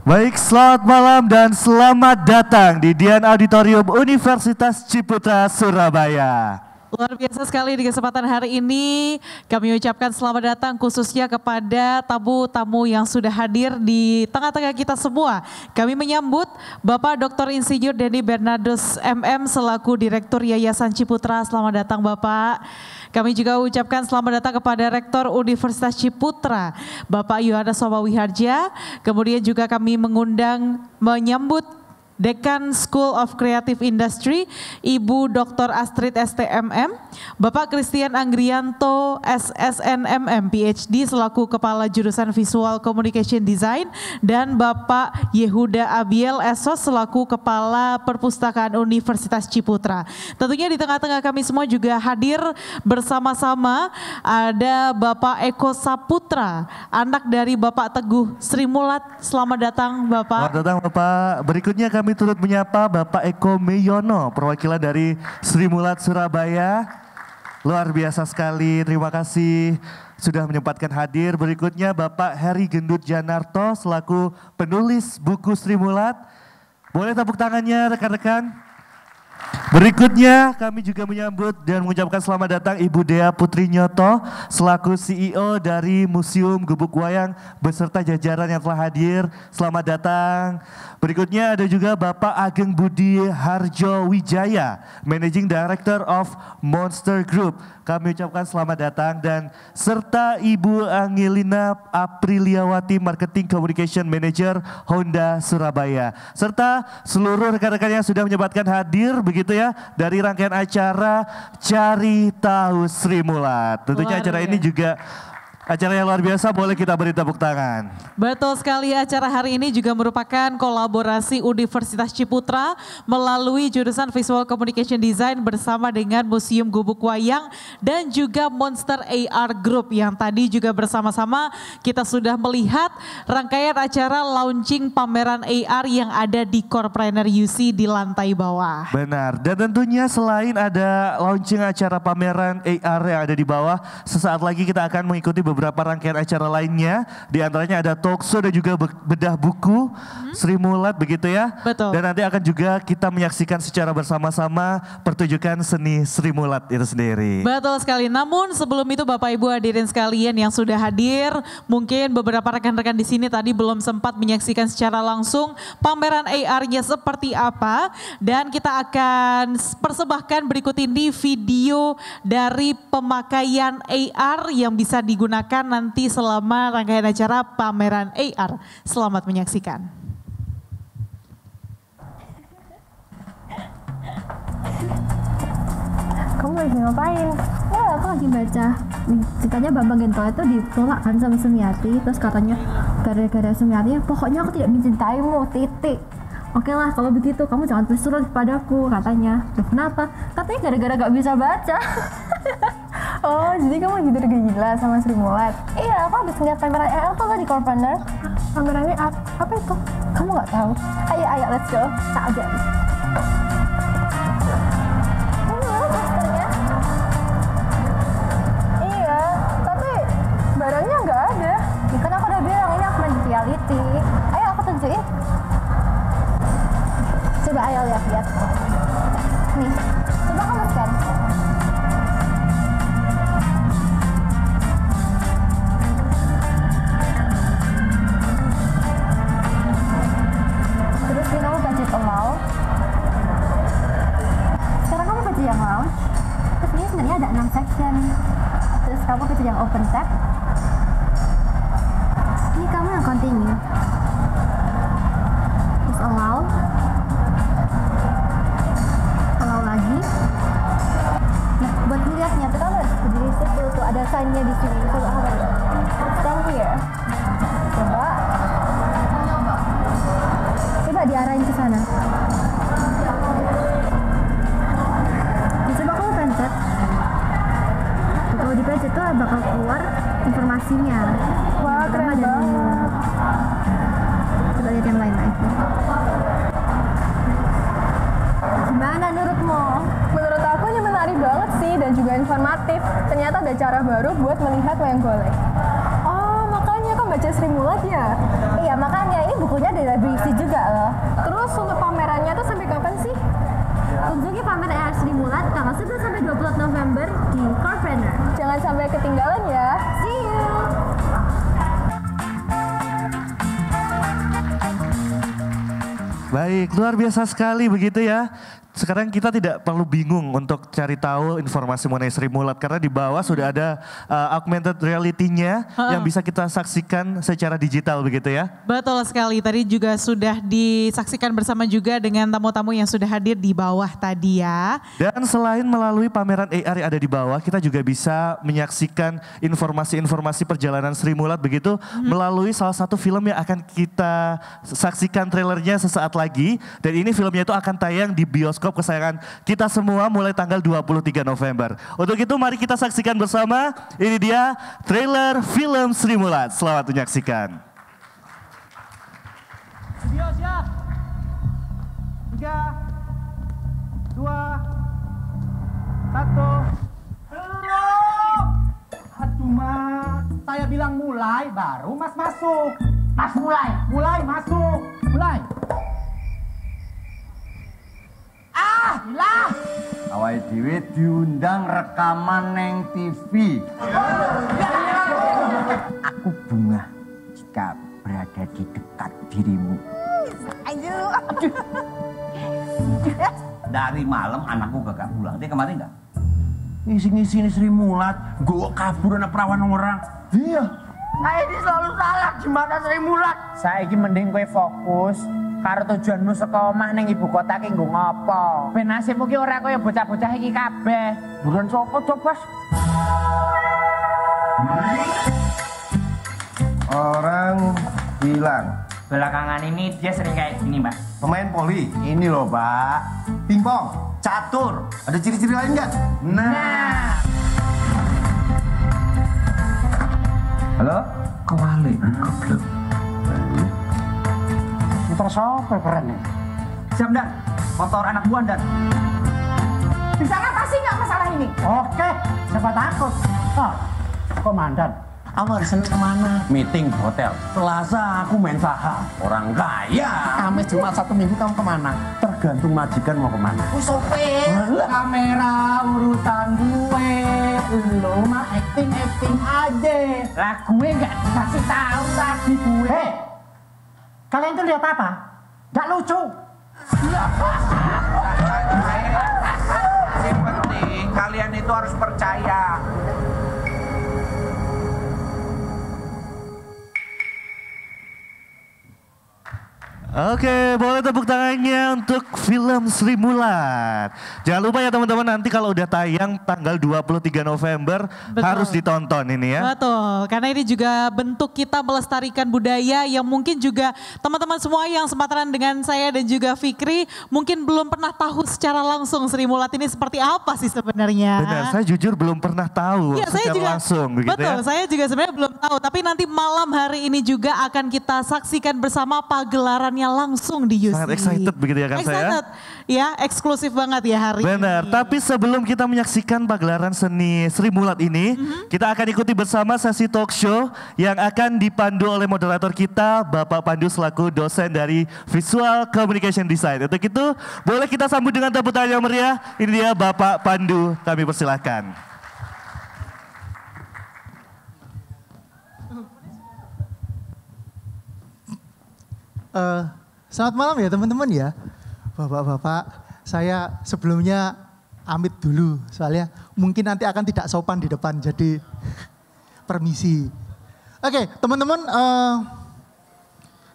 Baik, selamat malam dan selamat datang di Dian Auditorium Universitas Ciputra, Surabaya. Luar biasa sekali di kesempatan hari ini kami ucapkan selamat datang khususnya kepada tamu-tamu yang sudah hadir di tengah-tengah kita semua. Kami menyambut Bapak Dr. Insinyur Denny Bernardus MM selaku Direktur Yayasan Ciputra. Selamat datang Bapak. Kami juga ucapkan selamat datang kepada Rektor Universitas Ciputra, Bapak Yohanes Somawiharja. Kemudian juga kami mengundang menyambut Dekan School of Creative Industry, Ibu Dr. Astrid STMM, Bapak Christian Anggrianto SSNMM PhD selaku Kepala Jurusan Visual Communication Design, dan Bapak Yehuda Abiel Esos selaku Kepala Perpustakaan Universitas Ciputra. Tentunya di tengah-tengah kami semua juga hadir bersama-sama ada Bapak Eko Saputra, anak dari Bapak Teguh Sri Mulat. Selamat datang Bapak. Selamat datang Bapak. Berikutnya kami turut menyapa Bapak Eko Meyono, perwakilan dari Sri Mulat Surabaya. Luar biasa sekali, terima kasih sudah menyempatkan hadir. Berikutnya Bapak Heri Gendut Janarto selaku penulis buku Sri Mulat. Boleh tepuk tangannya rekan-rekan? Berikutnya kami juga menyambut dan mengucapkan selamat datang Ibu Dea Putri Nyoto selaku CEO dari Museum Gubuk Wayang beserta jajaran yang telah hadir. Selamat datang. Berikutnya ada juga Bapak Ageng Budi Harjo Wijaya, Managing Director of Monster Group. Kami ucapkan selamat datang, dan serta Ibu Angelina Apriliawati, Marketing Communication Manager Honda Surabaya. Serta seluruh rekan-rekan yang sudah menyempatkan hadir begitu ya dari rangkaian acara Cari Tahu Sri Mulat. Tentunya acara ini juga acara yang luar biasa, boleh kita beri tepuk tangan. Betul sekali, acara hari ini juga merupakan kolaborasi Universitas Ciputra melalui jurusan Visual Communication Design bersama dengan Museum Gubuk Wayang dan juga Monster AR Group yang tadi juga bersama-sama kita sudah melihat rangkaian acara launching pameran AR yang ada di Corepreneur UC di lantai bawah. Benar, dan tentunya selain ada launching acara pameran AR yang ada di bawah, sesaat lagi kita akan mengikuti beberapa rangkaian acara lainnya, di antaranya ada talk show dan juga bedah buku Sri Mulat begitu ya. Betul. Dan nanti akan juga kita menyaksikan secara bersama-sama pertunjukan seni Sri Mulat itu sendiri. Betul sekali. Namun sebelum itu Bapak Ibu hadirin sekalian yang sudah hadir, mungkin beberapa rekan-rekan di sini tadi belum sempat menyaksikan secara langsung pameran AR-nya seperti apa, dan kita akan persembahkan berikut ini video dari pemakaian AR yang bisa digunakan nanti selama rangkaian acara pameran AR. Selamat menyaksikan. Kamu lagi ngapain? Oh, aku lagi baca. Ceritanya Bambang Gento itu ditolak kan sama Sumiati, terus katanya gara-gara Sumiati, pokoknya aku tidak mencintaimu, titik. Oke lah, kalau begitu kamu jangan tulis surat padaku, katanya. Loh, kenapa? Katanya gara-gara gak bisa baca. Oh, jadi kamu gitu udah gila sama Sri Mulat? Iya, aku habis ngeliat pameran EL tuh di Corepreneur. Pamerannya apa itu? Kamu gak tahu? Ayo, let's go. Tak ada. Iya, tapi barangnya nggak ada. Ya kan aku udah bilang ini augmented reality. Ayo aku tunjukin. Coba ayo lihat. Nih, coba kamu scan. Terus ini kamu budget amount. Sekarang kamu budget yang lounge. Terus ini sebenarnya ada 6 section. Terus kamu budget yang open tab. Ini kamu yang continue. Terus allow lagi. Nah, buat ngeliatnya tuh kamu harus berdiri situ, tuh ada sign-nya di sini. Coba kamu stand here. Coba diarahin ke sana. Coba kamu pencet. Kalau dipencet tuh bakal keluar informasinya. Wah, keren banget. Coba lihat yang lain lagi. Gimana menurutmu? Menurut aku ini menarik banget sih dan juga informatif. Ternyata ada cara baru buat melihat wayang golek. Oh, makanya kan baca Sri Mulat ya? Iya makanya ini bukunya direvisi juga loh. Terus untuk pamerannya tuh sampai kapan sih? Kunjungi pameran ER Sri Mulat tanggal 11 sampai 20 November di Corepreneur. Jangan sampai ketinggalan ya. See you! Baik, luar biasa sekali begitu ya. Sekarang kita tidak perlu bingung untuk cari tahu informasi mengenai Sri Mulat karena di bawah sudah ada augmented reality-nya yang bisa kita saksikan secara digital begitu ya. Betul sekali, tadi juga sudah disaksikan bersama juga dengan tamu-tamu yang sudah hadir di bawah tadi ya. Dan selain melalui pameran AR yang ada di bawah, kita juga bisa menyaksikan informasi-informasi perjalanan Sri Mulat begitu melalui salah satu film yang akan kita saksikan trailernya sesaat lagi. Dan ini filmnya itu akan tayang di bioskop kesayangan kita semua mulai tanggal 23 November. Untuk itu mari kita saksikan bersama, ini dia trailer film Sri Mulat. Selamat menyaksikan. Video siap. 3, 2, 1. Aduh mas, saya bilang mulai baru mas masuk. Mas mulai masuk, mulai. Lah. Awake dhewe diundang rekaman neng TV. Aku bunga jika berada di dekat dirimu. Ayo. Dari malam anakku gak pulang. Dia kemarin enggak? Ngisi-ngisi ini Sri Mulat, gue kabur anak perawan orang. Iya. Saya ini selalu salah gimana Sri Mulat. Saya ini mending kowe fokus karo tujuanmu saka omah ning ibu kota ki nggo ngopo. Ben nasibmu ki ora kaya bocah-bocah iki kabeh. Buruan sapa cobas? Orang hilang. Belakangan ini dia sering kayak gini, Mbak. Pemain poli. Ini loh, Pak. Pingpong, catur. Ada ciri-ciri lain nggak? Nah. Halo? Kewali. Goblok. Motor siapa keren ya? Siap, Dan. Motor anak buah, Dan. Bisa ngatasi nggak masalah ini? Oke, siapa takut? Oh, komandan. Awal hari Senin kemana? Meeting hotel. Selasa aku main saham. Orang kaya. Kamis Jumat Sabtu Minggu kamu kemana? Tergantung majikan mau kemana. Sopir, kamera urutan gue. Lo mah acting aja. Lah gue nggak dikasih tahu tadi gue. Hei, kalian tuh lihat apa? Nggak lucu. Yang penting kalian itu harus percaya. Oke, boleh tepuk tangannya untuk film Sri Mulat. Jangan lupa ya teman-teman, nanti kalau udah tayang tanggal 23 November harus ditonton ini ya. Betul, karena ini juga bentuk kita melestarikan budaya yang mungkin juga teman-teman semua yang sepantaran dengan saya dan juga Fikri mungkin belum pernah tahu secara langsung Sri Mulat ini seperti apa sih sebenarnya. Benar, saya jujur belum pernah tahu Ya, secara langsung begitu betul, ya. saya juga sebenarnya belum tahu, tapi nanti malam hari ini juga akan kita saksikan bersama pagelarannya langsung di UC. Sangat excited begitu ya kan saya? Ya, eksklusif banget ya hari Benar, ini. tapi sebelum kita menyaksikan pagelaran seni Sri Mulat ini, kita akan ikuti bersama sesi talk show yang akan dipandu oleh moderator kita, Bapak Pandu selaku dosen dari Visual Communication Design. Untuk itu, boleh kita sambut dengan tepuk tangan yang meriah. Ini dia Bapak Pandu, kami persilahkan. Selamat malam ya teman-teman ya. Bapak-bapak, saya sebelumnya amit dulu soalnya mungkin nanti akan tidak sopan di depan, jadi permisi. Oke teman-teman,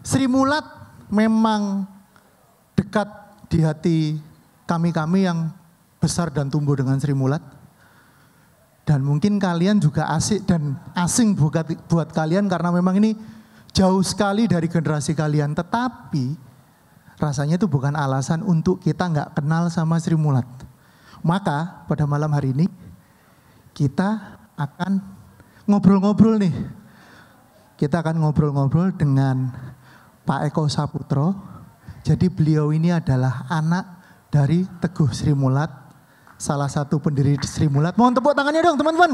Sri Mulat memang dekat di hati kami-kami yang besar dan tumbuh dengan Sri Mulat. Dan mungkin kalian juga asik dan asing buat kalian karena memang ini jauh sekali dari generasi kalian, tetapi rasanya itu bukan alasan untuk kita nggak kenal sama Sri Mulat. Maka pada malam hari ini kita akan ngobrol-ngobrol nih. Kita akan ngobrol-ngobrol dengan Pak Eko Saputro. Jadi beliau ini adalah anak dari Teguh Sri Mulat, salah satu pendiri Sri Mulat. Mohon tepuk tangannya dong teman-teman.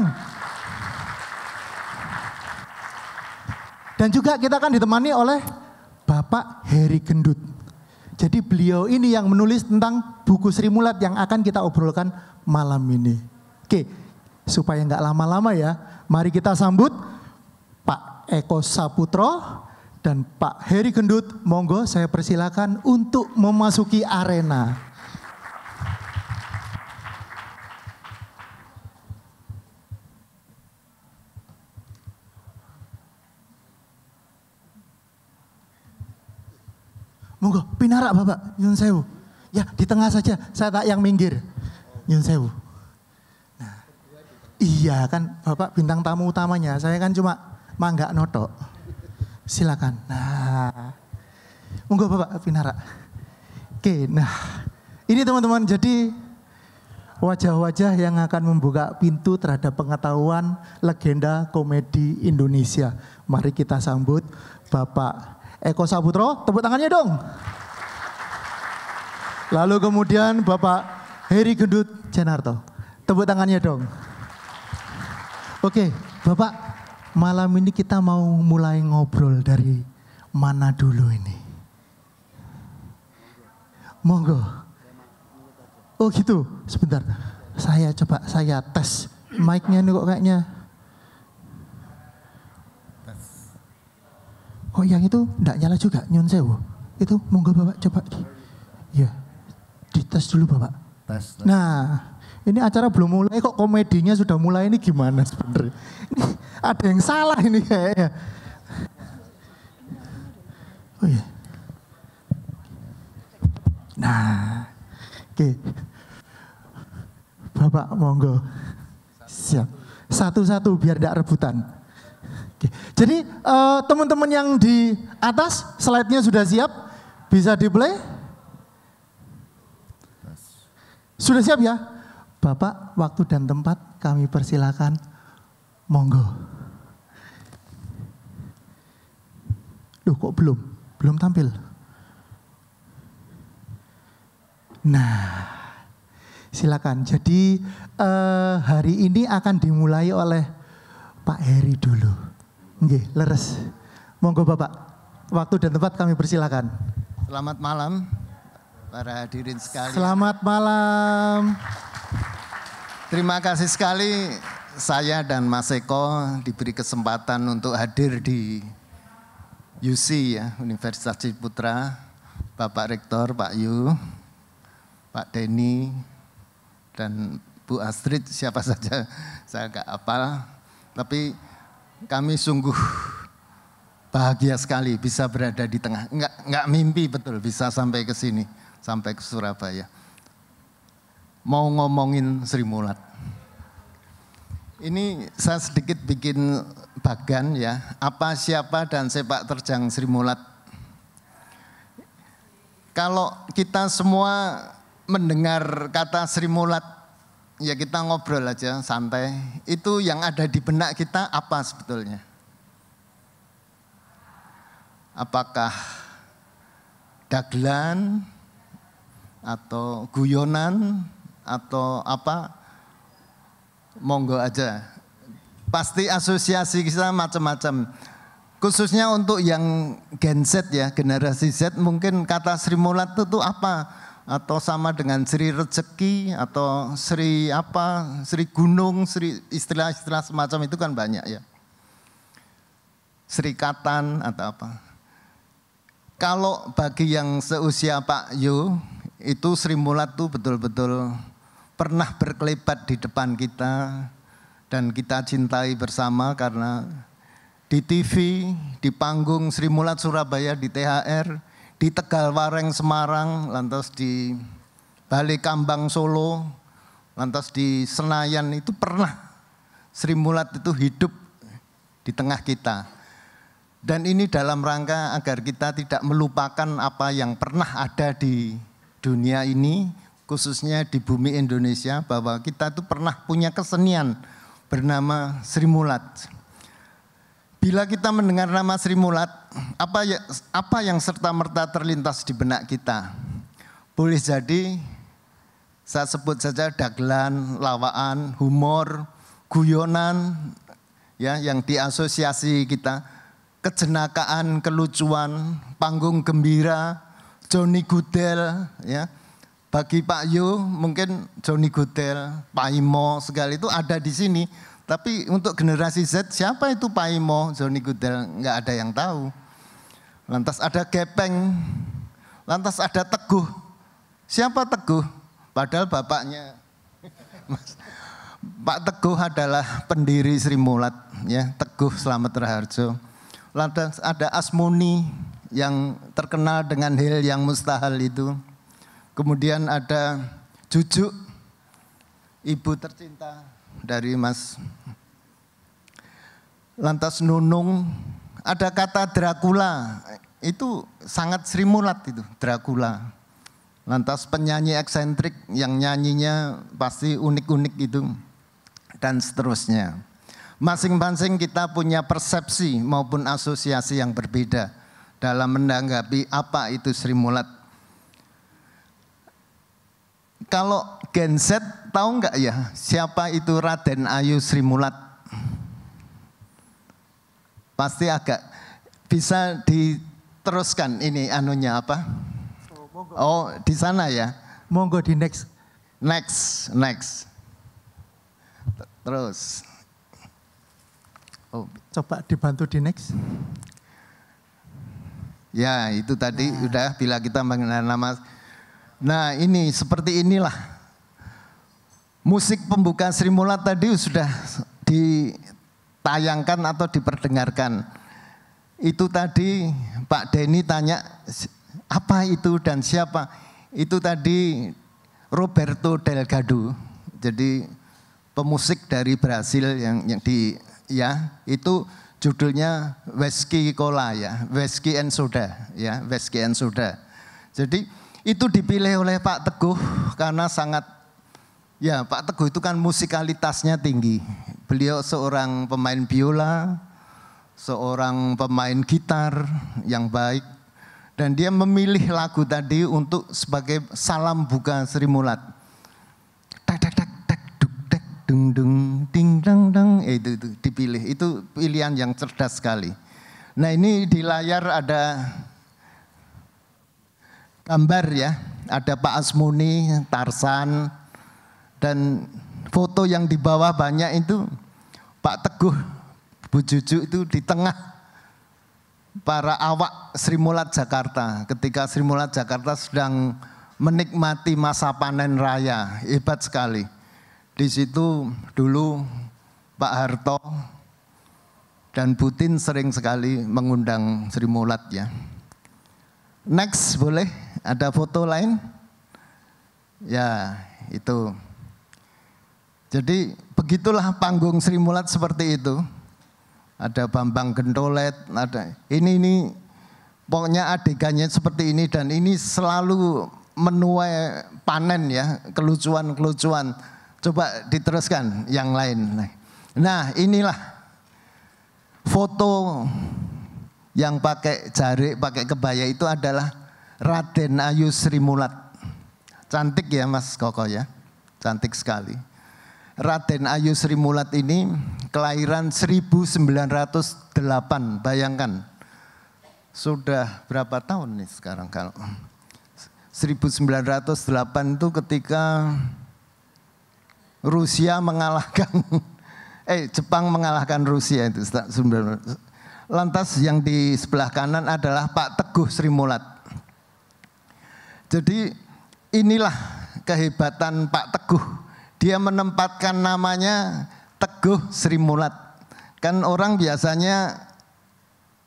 Dan juga kita akan ditemani oleh Bapak Heri Gendut. Jadi beliau ini yang menulis tentang buku Sri Mulat yang akan kita obrolkan malam ini. Oke, supaya nggak lama-lama ya, mari kita sambut Pak Eko Saputro dan Pak Heri Gendut. Monggo saya persilakan untuk memasuki arena. Monggo, pinarak Bapak, nyun sewu. Ya, di tengah saja, saya tak yang minggir. Nyun sewu. Nah, iya kan Bapak bintang tamu utamanya, saya kan cuma manggak notok. Silakan. Nah, monggo Bapak pinarak. Oke, nah ini teman-teman, jadi wajah-wajah yang akan membuka pintu terhadap pengetahuan legenda komedi Indonesia. Mari kita sambut Bapak Eko Saputro, tepuk tangannya dong. Lalu kemudian Bapak Heri Gendut Jenarto, tepuk tangannya dong. Oke, Bapak, malam ini kita mau mulai ngobrol dari mana dulu ini? Monggo. Oh gitu, sebentar. Saya tes mic-nya nih kok kayaknya. Oh yang itu enggak nyala juga, nyun sewu. Itu monggo Bapak coba. Ya, dites dulu Bapak. Tes. Nah, ini acara belum mulai kok komedinya sudah mulai, ini gimana sebenarnya? Ini ada yang salah ini kayaknya. Oh iya. Nah, oke. Bapak monggo. Siap. Satu-satu biar tidak rebutan. Oke. Jadi teman-teman yang di atas slide-nya sudah siap? Bisa di-play? Sudah siap ya? Bapak, waktu dan tempat kami persilakan. Monggo. Loh kok belum? Belum tampil? Nah, silakan. Jadi hari ini akan dimulai oleh Pak Heri dulu. Nggih, leres. Monggo Bapak, waktu dan tempat kami persilakan. Selamat malam para hadirin sekalian. Selamat malam. Terima kasih sekali saya dan Mas Eko diberi kesempatan untuk hadir di UC ya, Universitas Ciputra. Bapak Rektor, Pak Yu, Pak Denny, dan Bu Astrid, siapa saja saya nggak hafal. Tapi kami sungguh bahagia sekali bisa berada di tengah. Enggak mimpi betul bisa sampai ke sini, sampai ke Surabaya. Mau ngomongin Sri Mulat. Ini saya sedikit bikin bagan ya. Apa, siapa, dan sepak terjang Sri Mulat. Kalau kita semua mendengar kata Sri Mulat, ya kita ngobrol aja santai. Itu yang ada di benak kita apa sebetulnya? Apakah dagelan atau guyonan atau apa? Monggo aja. Pasti asosiasi kita macam-macam. Khususnya untuk yang Gen Z ya, generasi Z, mungkin kata Sri Mulat itu apa? Atau sama dengan Sri Rezeki atau Sri apa, Sri Gunung, Sri istilah-istilah semacam itu kan banyak ya. Sri Katan atau apa. Kalau bagi yang seusia Pak Yu, itu Sri Mulat itu betul-betul pernah berkelebat di depan kita dan kita cintai bersama karena di TV, di panggung Sri Mulat Surabaya, di THR, di Tegal Wareng Semarang, lantas di Balai Kambang Solo, lantas di Senayan, itu pernah Sri Mulat itu hidup di tengah kita. Dan ini dalam rangka agar kita tidak melupakan apa yang pernah ada di dunia ini, khususnya di bumi Indonesia, bahwa kita itu pernah punya kesenian bernama Sri Mulat. Bila kita mendengar nama Sri Mulat, apa yang serta-merta terlintas di benak kita? Boleh jadi saya sebut saja dagelan, lawaan, humor, guyonan, ya, yang diasosiasi kita. kejenakaan, kelucuan, panggung gembira, Johnny Gudel, ya. Bagi Pak Yu mungkin Johnny Gudel, Pak Imo segala itu ada di sini. Tapi untuk generasi Z, siapa itu Pak Imo, Johnny Gudel, nggak ada yang tahu. Lantas ada Gepeng, lantas ada Teguh. Siapa Teguh? Padahal bapaknya Pak Teguh adalah pendiri Sri Mulat, ya, Teguh Slamet Raharjo. Lantas ada Asmuni yang terkenal dengan hal yang mustahil itu. Kemudian ada Jujuk, ibu tercinta dari Mas. Lantas Nunung, ada kata Dracula, itu sangat Sri Mulat itu, Dracula. Lantas penyanyi eksentrik yang nyanyinya pasti unik-unik itu, dan seterusnya. Masing-masing kita punya persepsi maupun asosiasi yang berbeda dalam menanggapi apa itu Sri Mulat. Kalau Gen Z tahu nggak ya siapa itu Raden Ayu Sri Mulat? Pasti agak bisa diteruskan ini anunya apa? Oh di sana ya? Monggo di next. Next. Terus. Oh. Coba dibantu di next. Ya itu tadi udah bila kita mengenal nama. Nah ini seperti inilah. Musik pembuka Sri Mulat tadi sudah ditayangkan atau diperdengarkan. Itu tadi Pak Denny tanya apa itu dan siapa. Itu tadi Roberto Delgado. Jadi pemusik dari Brasil yang itu judulnya Whisky Cola ya, Whisky and Soda ya, Whisky and Soda. Jadi itu dipilih oleh Pak Teguh karena sangat, ya Pak Teguh itu kan musikalitasnya tinggi. Beliau seorang pemain biola, seorang pemain gitar yang baik. Dan dia memilih lagu tadi untuk sebagai salam buka Sri Mulat. Tak tak tak tak duk tak dung dung ding dang dang, itu dipilih. Itu pilihan yang cerdas sekali. Nah ini di layar ada gambar ya, ada Pak Asmuni, Tarsan, dan foto yang di bawah banyak itu Pak Teguh, Bu Juju itu di tengah para awak Sri Mulat Jakarta. Ketika Sri Mulat Jakarta sedang menikmati masa panen raya, hebat sekali. Di situ dulu Pak Harto dan Putin sering sekali mengundang Sri Mulat ya. Next boleh, ada foto lain? Ya itu. Jadi begitulah panggung Sri Mulat seperti itu. Ada Bambang Gentolet, ada ini pokoknya adegannya seperti ini dan ini selalu menuai panen ya, kelucuan-kelucuan. Coba diteruskan yang lain. Nah inilah foto yang pakai jarik, pakai kebaya itu adalah Raden Ayu Sri Mulat. Cantik ya Mas Koko ya, cantik sekali. Raden Ayu Sri Mulat ini kelahiran 1908, bayangkan. Sudah berapa tahun nih sekarang kalau 1908 itu ketika Rusia mengalahkan, Jepang mengalahkan Rusia itu. Lantas yang di sebelah kanan adalah Pak Teguh Sri Mulat. Jadi inilah kehebatan Pak Teguh. Dia menempatkan namanya Teguh Sri Mulat. Kan orang biasanya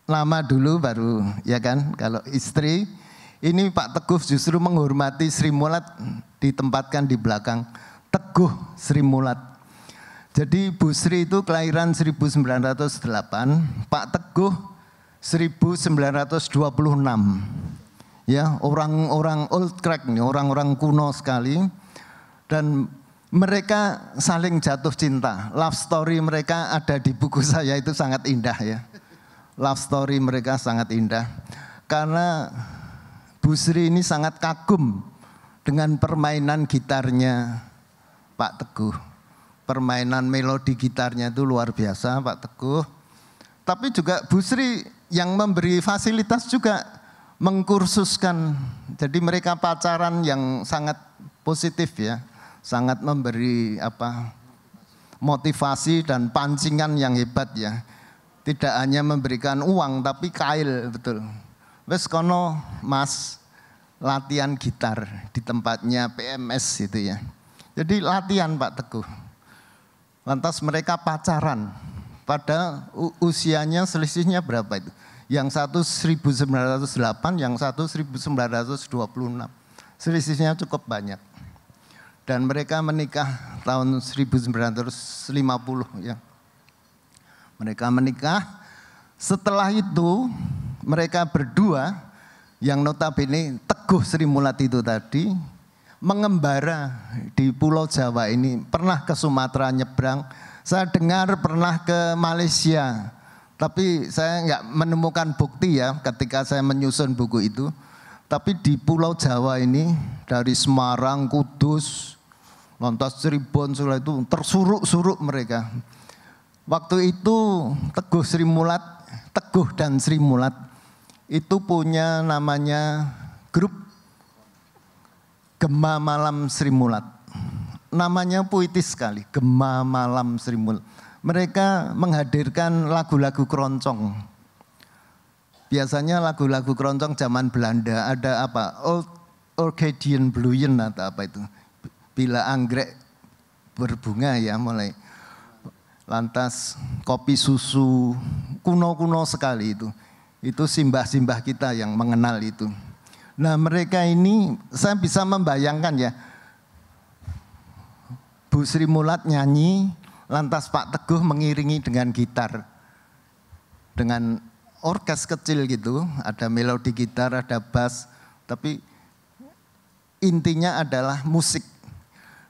nama dulu baru ya kan. Kalau istri, ini Pak Teguh justru menghormati Sri Mulat, ditempatkan di belakang Teguh Sri Mulat. Jadi Bu Sri itu kelahiran 1908, Pak Teguh 1926. Ya, orang-orang old crack nih, orang-orang kuno sekali. Dan mereka saling jatuh cinta. Love story mereka ada di buku saya, itu sangat indah ya. Love story mereka sangat indah. Karena Bu Sri ini sangat kagum dengan permainan gitarnya Pak Teguh. Permainan melodi gitarnya itu luar biasa Pak Teguh. Tapi juga Bu Sri yang memberi fasilitas juga mengkursuskan. Jadi mereka pacaran yang sangat positif ya, sangat memberi motivasi dan pancingan yang hebat ya. Tidak hanya memberikan uang tapi kail betul. Wes kono Mas latihan gitar di tempatnya PMS itu ya. Jadi latihan Pak Teguh. Lantas mereka pacaran. Padahal usianya selisihnya berapa itu? Yang satu 1908, yang satu 1926. Selisihnya cukup banyak. Dan mereka menikah tahun 1950 ya. Mereka menikah, setelah itu mereka berdua yang notabene Teguh Sri Mulat itu tadi mengembara di Pulau Jawa ini, pernah ke Sumatera nyebrang, saya dengar pernah ke Malaysia, tapi saya nggak menemukan bukti ya ketika saya menyusun buku itu. Tapi di Pulau Jawa ini dari Semarang, Kudus, lantas Cirebon, Solo itu tersuruk-suruk mereka. Waktu itu Teguh Sri Mulat, Teguh dan Sri Mulat itu punya namanya grup Gema Malam Sri Mulat. Namanya puitis sekali, Gema Malam Sri Mulat. Mereka menghadirkan lagu-lagu keroncong. Biasanya lagu-lagu keroncong zaman Belanda ada Orchideen Bloeien atau apa itu. Bila anggrek berbunga ya mulai. Lantas kopi susu, kuno-kuno sekali itu. Itu simbah-simbah kita yang mengenal itu. Nah mereka ini saya bisa membayangkan ya. Bu Sri Mulat nyanyi, lantas Pak Teguh mengiringi dengan gitar. Dengan orkes kecil gitu, ada melodi gitar, ada bass. Tapi intinya adalah musik.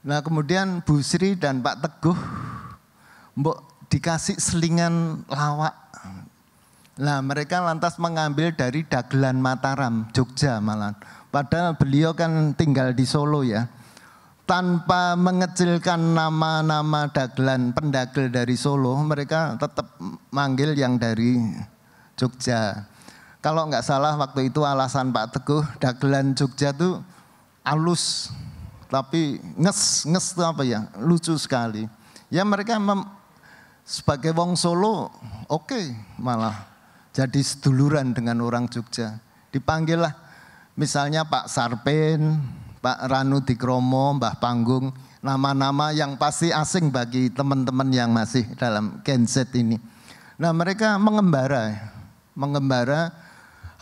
Nah kemudian Bu Sri dan Pak Teguh dikasih selingan lawak. Nah mereka lantas mengambil dari dagelan Mataram, Jogja malah. Padahal beliau kan tinggal di Solo ya. Tanpa mengecilkan nama-nama dagelan pendagel dari Solo, mereka tetap manggil yang dari Jogja. Kalau nggak salah waktu itu alasan Pak Teguh, dagelan Jogja tuh halus, tapi nges itu apa ya, lucu sekali. Ya mereka sebagai wong Solo, oke, malah jadi seduluran dengan orang Jogja. Dipanggillah misalnya Pak Sarpen, Pak Ranu Dikromo, Mbah Panggung, nama-nama yang pasti asing bagi teman-teman yang masih dalam Gen Z ini. Nah mereka mengembara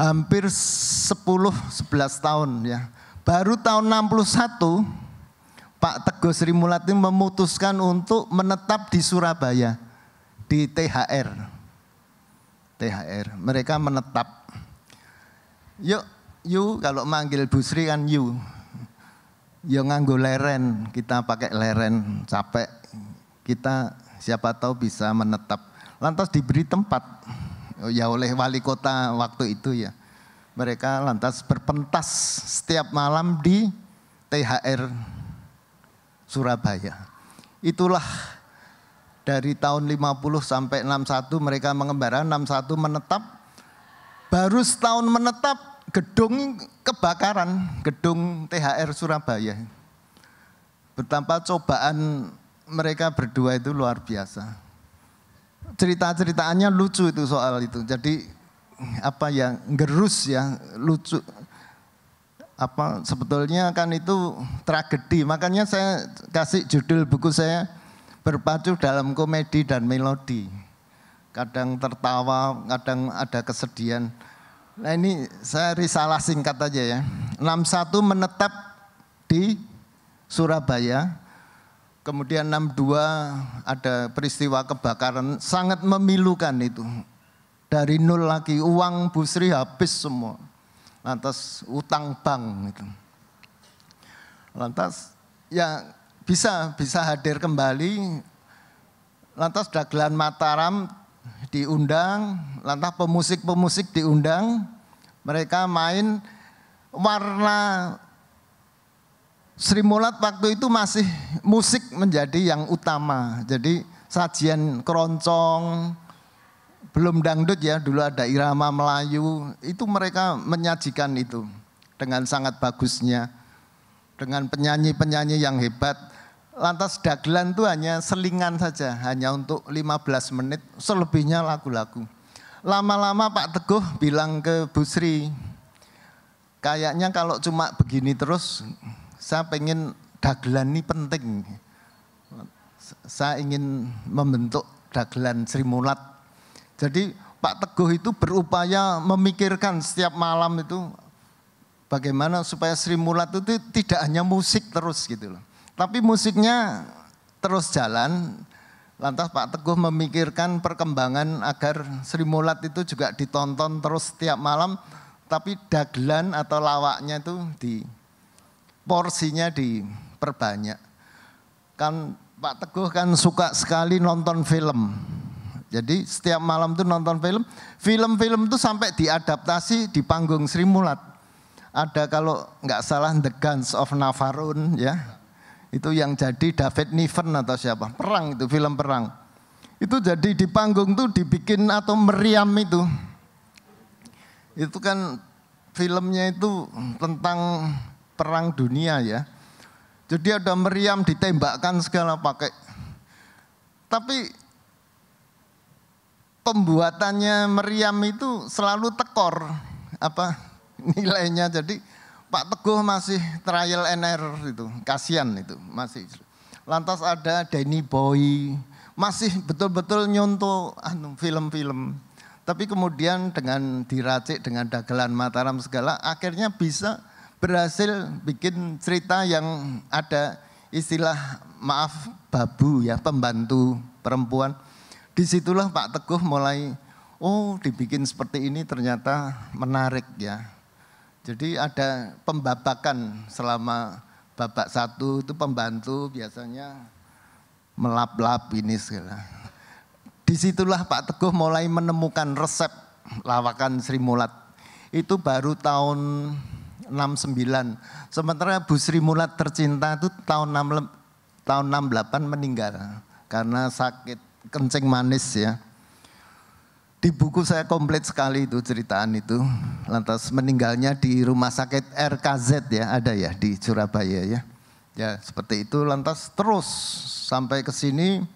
hampir 10-11 tahun ya. Baru tahun 61 Pak Teguh Sri Mulat ini memutuskan untuk menetap di Surabaya. Di THR, mereka menetap. Yuk kalau manggil Bu Sri kan yuk nganggo leren, kita pakai leren, capek. Kita siapa tahu bisa menetap. Lantas diberi tempat ya oleh wali kota waktu itu ya. Mereka lantas berpentas setiap malam di THR Surabaya. Itulah dari tahun 50 sampai 61 mereka mengembara, 61 menetap. Baru setahun menetap gedung kebakaran, gedung THR Surabaya. Betapa cobaan mereka berdua itu luar biasa. Cerita-ceritaannya lucu itu soal itu. Jadi gerus ya, lucu. Sebetulnya kan itu tragedi. Makanya saya kasih judul buku saya berpacu dalam komedi dan melodi. Kadang tertawa, kadang ada kesedihan. Nah ini saya risalah singkat aja ya. 61 menetap di Surabaya. Kemudian 62 ada peristiwa kebakaran, sangat memilukan itu. Dari nol lagi, uang Bu Sri habis semua. Lantas utang bank itu. Lantas ya bisa hadir kembali. Lantas dagelan Mataram diundang, lantas pemusik-pemusik diundang. Mereka main warna Sri Mulat waktu itu masih musik menjadi yang utama. Jadi sajian keroncong, belum dangdut ya, dulu ada irama Melayu, itu mereka menyajikan itu dengan sangat bagusnya, dengan penyanyi-penyanyi yang hebat. Lantas dagelan itu hanya selingan saja, hanya untuk 15 menit, selebihnya lagu-lagu. Lama-lama Pak Teguh bilang ke Bu Sri, kayaknya kalau cuma begini terus, saya pengen dagelan ini penting. Saya ingin membentuk dagelan Sri Mulat. Jadi Pak Teguh itu berupaya memikirkan setiap malam itu bagaimana supaya Sri Mulat itu tidak hanya musik terus gitu loh. Tapi musiknya terus jalan. Lantas Pak Teguh memikirkan perkembangan agar Sri Mulat itu juga ditonton terus setiap malam. Tapi dagelan atau lawaknya itu porsinya diperbanyak. Kan Pak Teguh kan suka sekali nonton film. Jadi setiap malam tuh nonton film. Film-film itu sampai diadaptasi di panggung Sri Mulat. Ada kalau nggak salah The Guns of Navarone ya. Itu yang jadi David Niven atau siapa. Perang itu, film perang. Itu jadi di panggung tuh dibikin atau meriam itu. Itu kan filmnya itu tentang perang dunia ya. Jadi ada meriam ditembakkan segala pakai. Tapi pembuatannya meriam itu selalu tekor nilainya. Jadi Pak Teguh masih trial and error itu, kasihan itu masih. Lantas ada Danny Boy, masih betul-betul nyontoh film-film. Tapi kemudian dengan diracik dengan dagelan Mataram segala, akhirnya bisa berhasil bikin cerita yang ada istilah maaf babu ya, pembantu perempuan. Disitulah Pak Teguh mulai, dibikin seperti ini ternyata menarik ya. Jadi ada pembabakan selama babak 1 itu pembantu biasanya melap-lap ini segala. Disitulah Pak Teguh mulai menemukan resep lawakan Sri Mulat. Itu baru tahun 69. Sementara Bu Sri Mulat tercinta itu tahun 68 meninggal karena sakit kencing manis ya. Di buku saya komplit sekali itu ceritaan itu. Lantas meninggalnya di rumah sakit RKZ ya, ada ya di Surabaya ya. Ya seperti itu, lantas terus sampai ke sini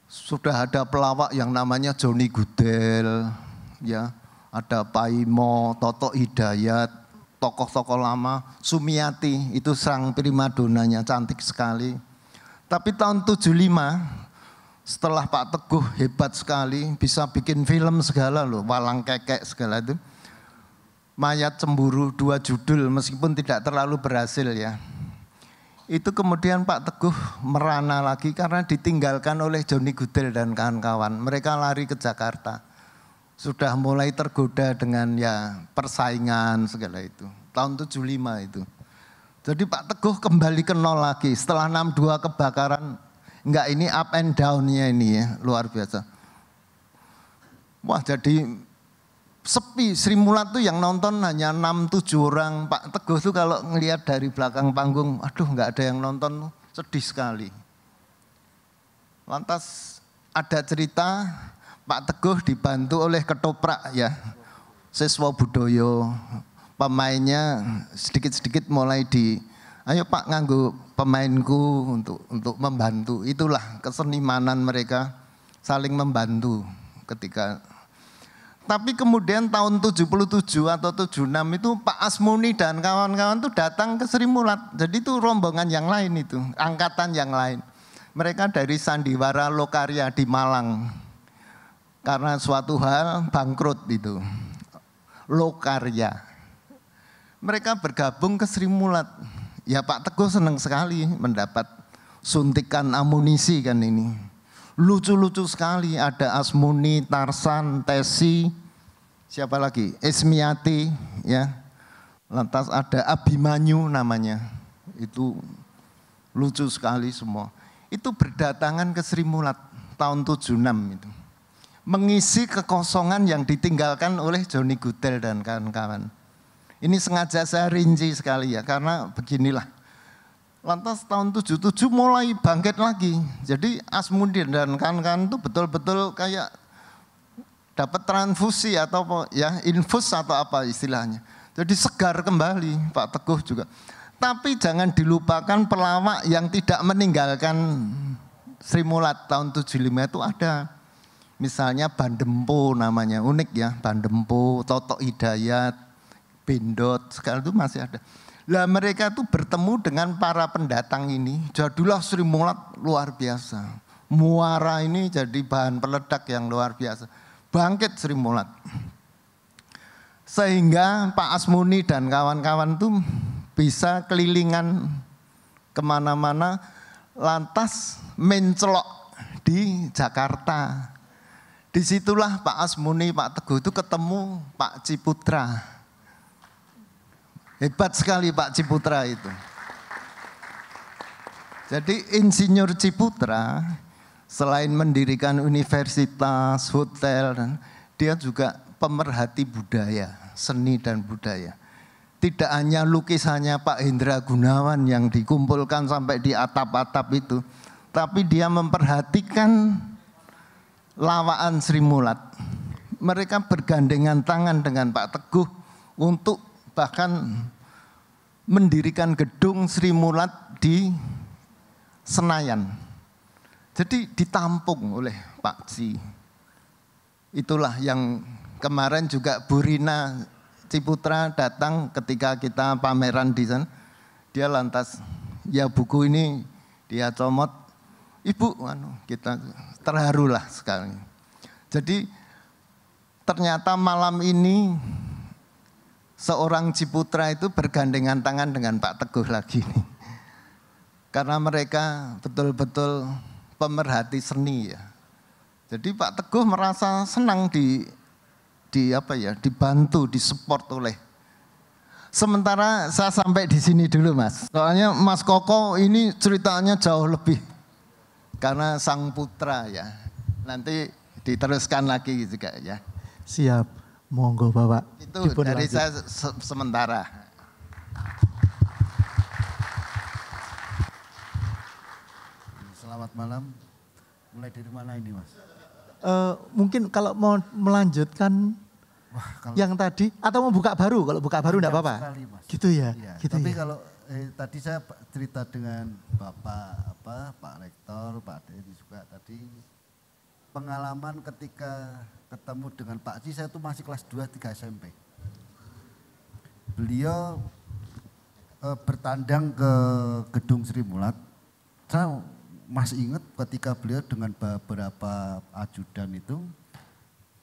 sudah ada pelawak yang namanya Johnny Gudel ya. Ada Paimo, Toto Hidayat, tokoh-tokoh lama, Sumiati itu sang primadonanya cantik sekali. Tapi tahun 75 setelah Pak Teguh hebat sekali, bisa bikin film segala loh, Walang Kekek segala itu. Mayat Cemburu 2 judul meskipun tidak terlalu berhasil ya. Itu kemudian Pak Teguh merana lagi karena ditinggalkan oleh Johnny Gudel dan kawan-kawan. Mereka lari ke Jakarta. Sudah mulai tergoda dengan ya persaingan segala itu. Tahun 75 itu. Jadi Pak Teguh kembali ke nol lagi setelah 62 kebakaran. Enggak, ini up and down-nya ini ya, luar biasa. Wah jadi sepi, Sri Mulat tuh yang nonton hanya 6-7 orang. Pak Teguh tuh kalau ngelihat dari belakang panggung, aduh enggak ada yang nonton, sedih sekali. Lantas ada cerita Pak Teguh dibantu oleh ketoprak ya, Siswa Budoyo. Pemainnya sedikit-sedikit mulai ayo Pak nganggo pemainku untuk membantu. Itulah kesenimanan mereka saling membantu ketika. Tapi kemudian tahun 77 atau 76 itu Pak Asmuni dan kawan-kawan itu datang ke Sri Mulat. Jadi itu rombongan yang lain itu, angkatan yang lain. Mereka dari Sandiwara Lokarya di Malang. Karena suatu hal bangkrut itu. Lokarya. Mereka bergabung ke Sri Mulat. Ya Pak Teguh senang sekali mendapat suntikan amunisi kan ini. Lucu-lucu sekali, ada Asmuni, Tarsan, Tesi, siapa lagi? Esmiati ya. Lantas ada Abimanyu namanya. Itu lucu sekali semua. Itu berdatangan ke Sri Mulat tahun 76 itu. Mengisi kekosongan yang ditinggalkan oleh Johnny Gudel dan kawan-kawan. Ini sengaja saya rinci sekali ya, karena beginilah. Lantas tahun 77 mulai bangkit lagi. Jadi Asmudin dan kawan-kawan itu betul-betul kayak dapat transfusi atau ya infus atau apa istilahnya. Jadi segar kembali Pak Teguh juga. Tapi jangan dilupakan pelawak yang tidak meninggalkan Sri Mulat tahun 75 itu ada. Misalnya Bandempo namanya, unik ya, Bandempo, Toto Hidayat, Bendot, sekarang itu masih ada. Lah mereka itu bertemu dengan para pendatang ini, jadilah Sri Mulat luar biasa. Muara ini jadi bahan peledak yang luar biasa. Bangkit Sri Mulat. Sehingga Pak Asmuni dan kawan-kawan itu bisa kelilingan kemana-mana, lantas mencelok di Jakarta. Disitulah Pak Asmuni, Pak Teguh itu ketemu Pak Ciputra. Hebat sekali Pak Ciputra itu. Jadi Insinyur Ciputra selain mendirikan universitas, hotel, dia juga pemerhati budaya, seni dan budaya. Tidak hanya lukisannya Pak Hendra Gunawan yang dikumpulkan sampai di atap-atap itu, tapi dia memperhatikan lawaan Sri Mulat. Mereka bergandengan tangan dengan Pak Teguh untuk bahkan mendirikan gedung Sri Mulat di Senayan. Jadi ditampung oleh Pak Ci. Itulah yang kemarin juga Bu Rina Ciputra datang ketika kita pameran di sana. Dia lantas, ya buku ini dia comot. Ibu, kita terharulah sekali. Jadi ternyata malam ini seorang Ciputra itu bergandengan tangan dengan Pak Teguh lagi nih. Karena mereka betul-betul pemerhati seni ya. Jadi Pak Teguh merasa senang dibantu, disupport oleh. Sementara saya sampai di sini dulu Mas. Soalnya Mas Koko ini ceritanya jauh lebih. Karena sang putra ya. Nanti diteruskan lagi juga ya. Siap. Monggo Bapak. Itu dari saya sementara. Selamat malam. Mulai dari mana ini Mas? Mungkin kalau mau melanjutkan yang tadi atau mau buka baru, kalau buka baru enggak apa-apa. Gitu ya. Iya, gitu tapi ya. kalau tadi saya cerita dengan Pak Rektor, Pak Dedi juga tadi pengalaman ketika ketemu dengan Pak Ci, saya itu masih kelas 2-3 SMP. Beliau bertandang ke gedung Sri Mulat. Saya masih ingat ketika beliau dengan beberapa ajudan itu,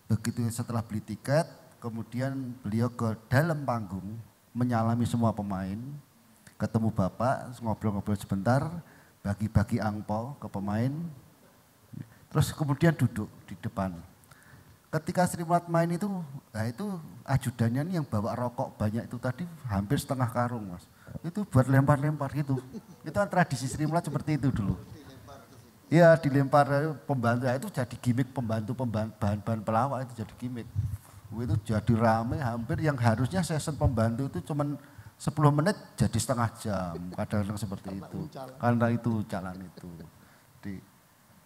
begitu setelah beli tiket, kemudian beliau ke dalam panggung, menyalami semua pemain, ketemu Bapak, ngobrol-ngobrol sebentar, bagi-bagi angpau ke pemain, terus kemudian duduk di depan. Ketika Sri Mulat main itu, nah itu ajudannya nih yang bawa rokok banyak itu tadi hampir setengah karung Mas. Itu buat lempar-lempar gitu. Itu kan tradisi Sri Mulat seperti itu dulu. Iya dilempar pembantu, itu jadi gimmick bahan-bahan pelawak itu jadi gimmick. Itu jadi rame hampir yang harusnya session pembantu itu cuman 10 menit jadi setengah jam. Kadang-kadang seperti itu. Karena itu jalan itu.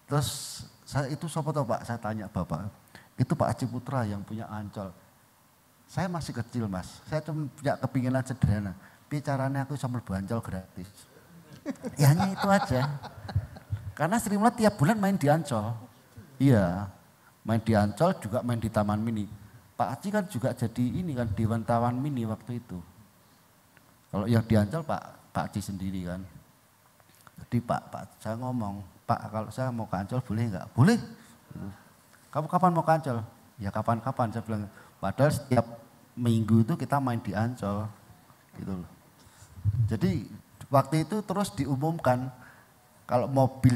Terus saya itu siapa tahu Pak, saya tanya Bapak. Itu Pak Ciputra yang punya Ancol. Saya masih kecil Mas, saya cuma punya kepinginan sederhana. Bicaranya aku sama Ancol gratis. Ya hanya itu aja. Karena Sri Mulat tiap bulan main di Ancol. Iya, main di Ancol juga main di Taman Mini. Pak Aci kan juga jadi ini kan Dewan Taman Mini waktu itu. Kalau yang di Ancol Pak Aci sendiri kan. Jadi Pak saya ngomong, Pak kalau saya mau ke Ancol boleh enggak? Boleh. Kamu kapan mau ke Ancol? Ya kapan-kapan saya bilang. Padahal setiap minggu itu kita main di Ancol. Gitu loh. Jadi waktu itu terus diumumkan kalau mobil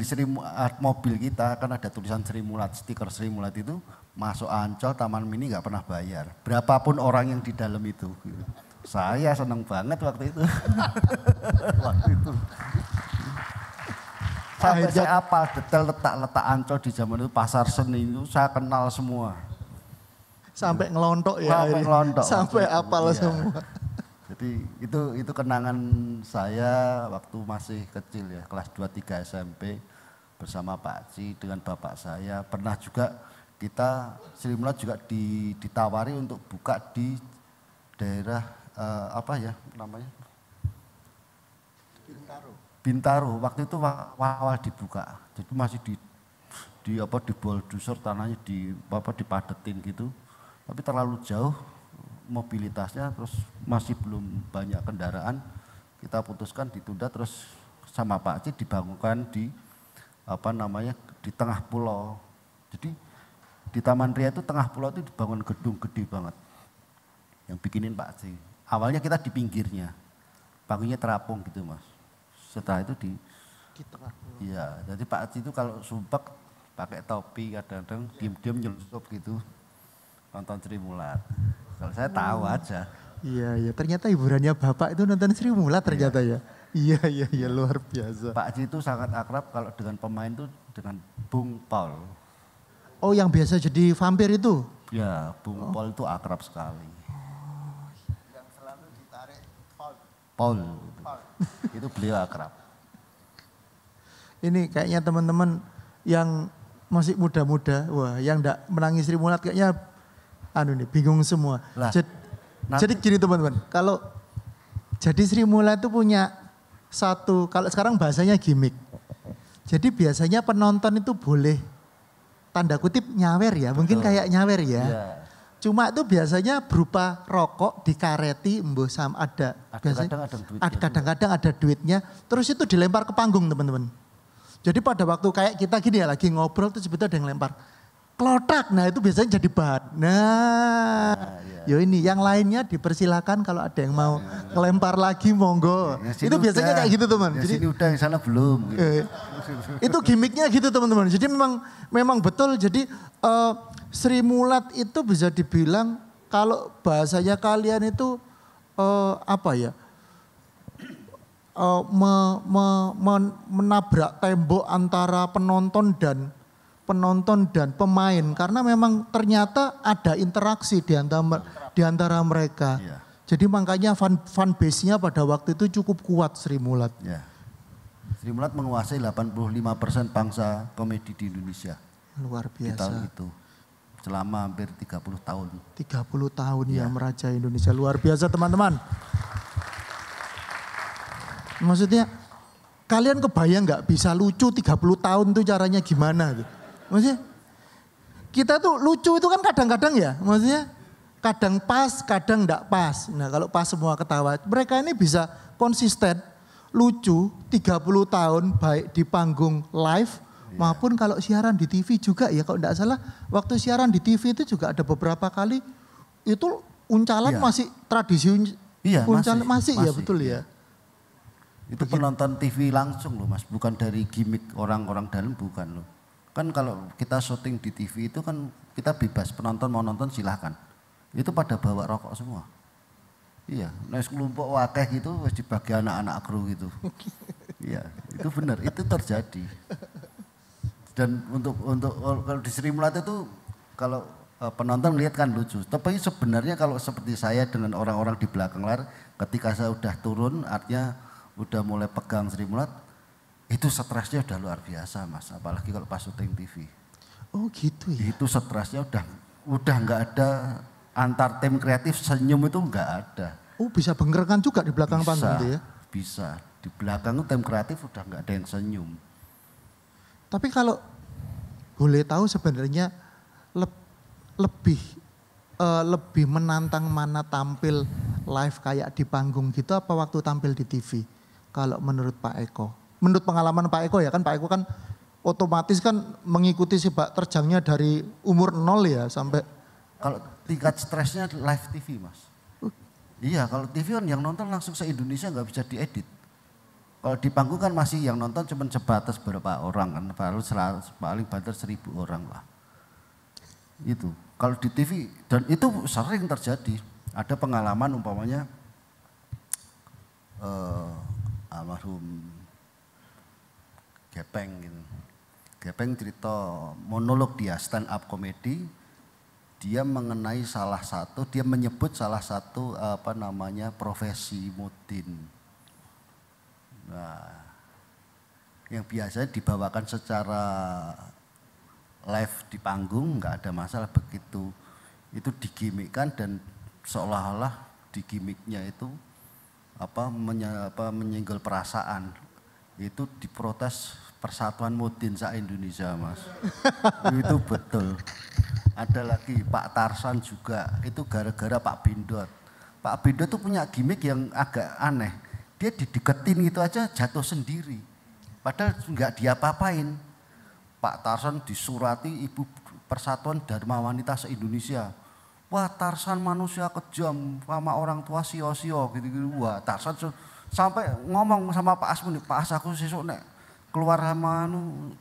kita kan ada tulisan Sri Mulat, stiker Sri Mulat itu masuk Ancol Taman Mini nggak pernah bayar. Berapapun orang yang di dalam itu. Gitu. Saya senang banget waktu itu. Waktu itu. Sampai saya apal detail letak Ancol di zaman itu pasar seni itu saya kenal semua. Sampai ngelontok ya. Sampai ngelontok. Sampai apal semua. Jadi itu kenangan saya waktu masih kecil ya, kelas 2-3 SMP bersama Pak Ci dengan bapak saya. Pernah juga kita Sri Mulat juga ditawari untuk buka di daerah apa ya namanya? Bintaro. Waktu itu awal dibuka. Jadi masih di bulldozer tanahnya dipadetin gitu. Tapi terlalu jauh mobilitasnya, terus masih belum banyak kendaraan. Kita putuskan ditunda, terus sama Pak Aci dibangunkan di di tengah pulau. Jadi di Taman Ria itu tengah pulau itu dibangun gedung gede banget. Yang bikinin Pak Aci. Awalnya kita di pinggirnya. Panggungnya terapung gitu Mas. Setelah itu di tengah pulau. Iya, jadi Pak Aci itu kalau sumpek pakai topi kadang-kadang diem-diem nyelusup gitu. Nonton Sri Mulat. Kalau saya tahu aja. Iya, ternyata hiburannya Bapak itu nonton Sri Mulat ternyata ya. Iya, luar biasa. Pak Aci itu sangat akrab kalau dengan pemain itu dengan Bung Paul. Oh, yang biasa jadi vampir itu? Ya, Bung Paul itu akrab sekali. Yang selalu ditarik Paul. Itu beliau akrab. Ini kayaknya teman-teman yang masih muda-muda, wah yang enggak menangis Sri Mulat kayaknya bingung semua. Lah, jadi gini teman-teman, kalau jadi Sri Mulat itu punya satu, kalau sekarang bahasanya gimmick. Jadi biasanya penonton itu boleh tanda kutip nyawer ya, mungkin kayak nyawer ya. Yeah. Cuma itu biasanya berupa rokok dikareti, kadang-kadang ada duitnya, terus itu dilempar ke panggung teman-teman. Jadi pada waktu kayak kita gini ya lagi ngobrol tuh sebetulnya ada yang lempar klotak, nah itu biasanya jadi bahan. Yo ini yang lainnya dipersilakan kalau ada yang mau ngelempar lagi monggo. Itu biasanya kayak gitu teman. Jadi sini udah yang sana belum. Gitu. Itu gimmicknya gitu teman-teman. Jadi memang betul. Jadi Sri Mulat itu bisa dibilang kalau bahasanya kalian itu menabrak tembok antara penonton dan pemain karena memang ternyata ada interaksi di antara mereka. Yeah. Jadi makanya fan base-nya pada waktu itu cukup kuat Sri Mulat. Yeah. Sri Mulat menguasai 85% bangsa komedi di Indonesia. Luar biasa. Di tahun itu. Selama hampir 30 tahun. 30 tahun ya merajai Indonesia. Luar biasa teman-teman. Maksudnya kalian kebayang nggak bisa lucu 30 tahun tuh caranya gimana gitu. Maksudnya kita tuh lucu itu kan kadang-kadang ya, maksudnya kadang pas, kadang enggak pas. Nah kalau pas semua ketawa, mereka ini bisa konsisten lucu 30 tahun baik di panggung live maupun kalau siaran di TV juga ya. Kalau enggak salah waktu siaran di TV itu juga ada beberapa kali itu uncalan masih tradisi uncalan masih ya betul ya. Itu penonton TV langsung loh Mas, bukan dari gimmick orang-orang dalam bukan loh. Kan kalau kita syuting di TV itu kan kita bebas, penonton mau nonton silahkan. Itu pada bawa rokok semua. Iya, nes kelompok wakeh gitu wis dibagi anak-anak kru gitu. Iya, itu benar, itu terjadi. Dan untuk kalau di Sri Mulat itu kalau penonton lihat kan lucu. Tapi sebenarnya kalau seperti saya dengan orang-orang di belakang layar ketika saya udah turun artinya udah mulai pegang Sri Mulat, itu stresnya udah luar biasa Mas, apalagi kalau pas syuting TV. Oh gitu ya? Itu stresnya udah nggak ada, antar tim kreatif senyum itu nggak ada. Oh bisa bengkerkan juga di belakang panggung itu ya? Bisa, di belakang tim kreatif udah nggak ada yang senyum. Tapi kalau boleh tahu sebenarnya lebih menantang mana tampil live kayak di panggung gitu apa waktu tampil di TV? Kalau menurut Pak Eko? Menurut pengalaman Pak Eko ya kan Pak Eko kan otomatis kan mengikuti sepak terjangnya dari umur 0 ya sampai. Kalau tingkat stresnya live TV Mas. Iya kalau TV kan yang nonton langsung se-Indonesia nggak bisa diedit. Kalau di panggung kan masih yang nonton cuma sebatas beberapa orang kan, paling banter 1.000 orang lah. Itu kalau di TV dan itu sering terjadi. Ada pengalaman umpamanya almarhum Gepeng gitu. Gepeng cerita monolog dia stand up comedy, dia mengenai dia menyebut salah satu profesi mudin. Nah, yang biasanya dibawakan secara live di panggung nggak ada masalah, begitu itu digimikkan dan seolah-olah di gimiknya itu menyinggol perasaan, itu diprotes Persatuan Mudin se-Indonesia, Mas. Itu betul. Ada lagi Pak Tarsan juga, itu gara-gara Pak Bindot. Pak Bindot tuh punya gimmick yang agak aneh. Dia dideketin gitu aja jatuh sendiri. Padahal nggak diapa-apain. Pak Tarsan disurati Ibu Persatuan Dharma Wanita se-Indonesia. Wah, Tarsan manusia kejam sama orang tua sio-sio gitu-gitu. Wah, Tarsan sampai ngomong sama Pak Asmun, Pak As aku sesuk nek keluar sama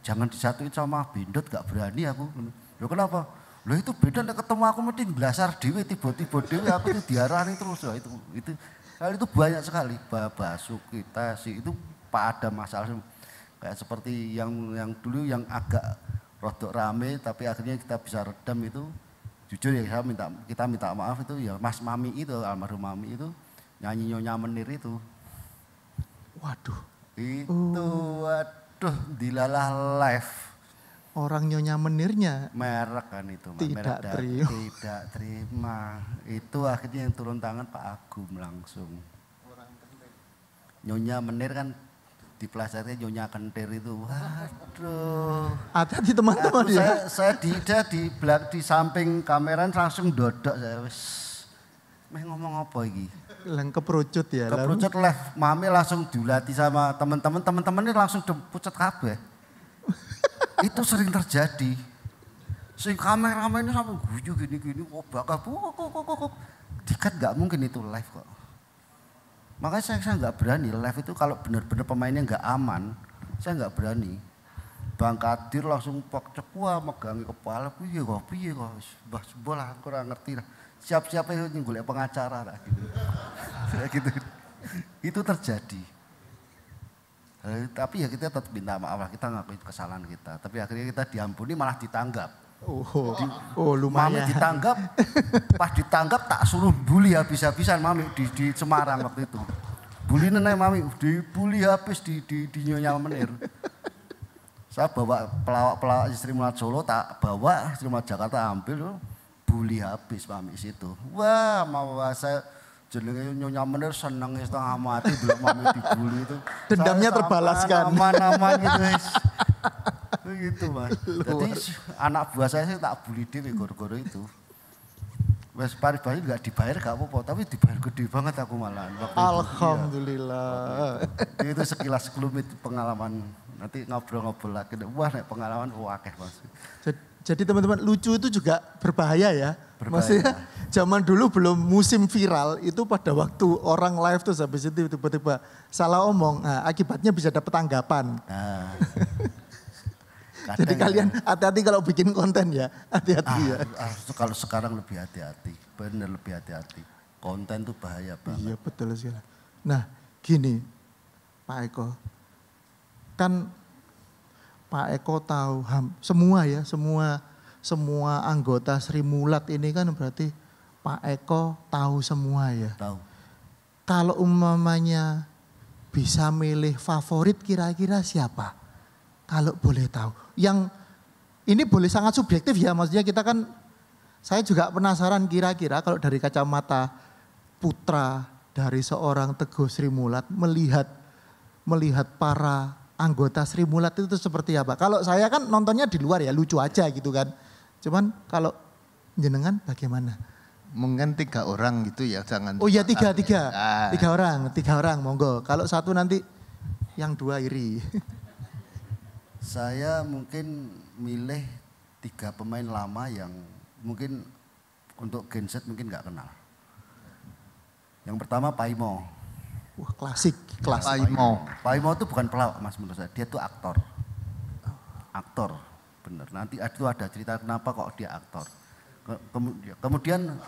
jangan disatuin sama Bindot, gak berani aku. Loh kenapa? Loh itu Bindot nek ketemu aku mesti blasar dhewe, tiba-tiba dhewe aku tuh diarani terus. Loh, itu banyak sekali. Basuki Tesi itu ada masalah kayak seperti yang dulu yang agak rodok rame tapi akhirnya kita bisa redam itu. Jujur ya kita minta maaf itu ya Mas Mami itu, almarhum Mami itu nyanyi Nyonya Menir itu. Waduh. Itu waduh dilalah live. Orang Nyonya Menirnya merek kan itu. Tidak terima. Itu akhirnya yang turun tangan Pak Agum langsung. Nyonya Menir kan dipelajari Nyonya Kentir itu. Waduh. Hati-hati teman-teman ya. Saya di samping kameran langsung dodok saya wis. Meh ngomong apa iki? Lang keperucut ya. Keperucut live. Mami langsung dilatih sama teman-temannya langsung pucat kabeh. Itu sering terjadi. Sing kameramen sampai guyu gini-gini, oh bakal kok. Dikat nggak mungkin itu live kok. Makanya saya nggak berani live itu kalau benar-benar pemainnya nggak aman, saya nggak berani. Bang Kadir langsung cekua megangi kepala, piye kok, bah sebelah kurang ngerti lah. Siap-siap yang nyinggul pengacara lah gitu. Itu terjadi. Tapi ya kita tetap minta maaf lah, kita ngakui kesalahan kita. Tapi akhirnya kita diampuni malah ditanggap. Lumayan. Mami ditanggap, pas ditanggap tak suruh bully habis-habisan Mami di Semarang waktu itu. Bully nenek Mami, dibully habis di Nyonya Menir. Saya bawa pelawak Sri Mulat Solo, tak bawa Sri Mulat Jakarta ambil, bully habis Mami situ. Wah, mau saya jenenge Nyonya Menir seneng setengah mati belum Mami dibully itu. Dendamnya terbalaskan. Aman-aman gitu guys. Begitu Mas. Jadi anak buah saya sih tak bully dhewe gara-gara itu. Wes pari-pari enggak dibayar gak apa-apa, tapi dibayar gede banget aku malahan. Alhamdulillah. Iya. Itu sekilas sekelumit pengalaman. Nanti ngobrol-ngobrol lagi. Wah, nek pengalaman akeh Mas. Jadi teman-teman lucu itu juga berbahaya ya. Maksudnya zaman dulu belum musim viral itu pada waktu orang live terus habis itu tiba-tiba salah omong. Nah, akibatnya bisa dapat tanggapan. Nah. Jadi kalian hati-hati kalau bikin konten ya, hati-hati ya. Kalau sekarang lebih hati-hati, benar lebih hati-hati. Konten tuh bahaya banget. Iya betul sekali. Nah gini Pak Eko, kan Pak Eko tahu semua anggota Sri Mulat ini kan berarti Pak Eko tahu semua ya. Tahu. Kalau umpamanya bisa milih favorit kira-kira siapa? Kalau boleh tahu. Yang ini boleh sangat subjektif ya, maksudnya kita kan, saya juga penasaran kira-kira kalau dari kacamata putra dari seorang Teguh Sri Mulat melihat para anggota Sri Mulat itu seperti apa. Kalau saya kan nontonnya di luar ya, lucu aja gitu kan. Cuman kalau jenengan bagaimana? Mungkin 3 orang gitu ya, jangan. Oh ya 3 orang monggo. Kalau satu nanti yang 2 iri. Saya mungkin milih 3 pemain lama yang mungkin untuk Gen Z mungkin nggak kenal. Yang pertama Paimo. Wah klasik. Paimo itu bukan pelawak Mas menurut saya, dia tuh aktor. Aktor, bener. Nanti itu ada cerita kenapa kok dia aktor. Kemudian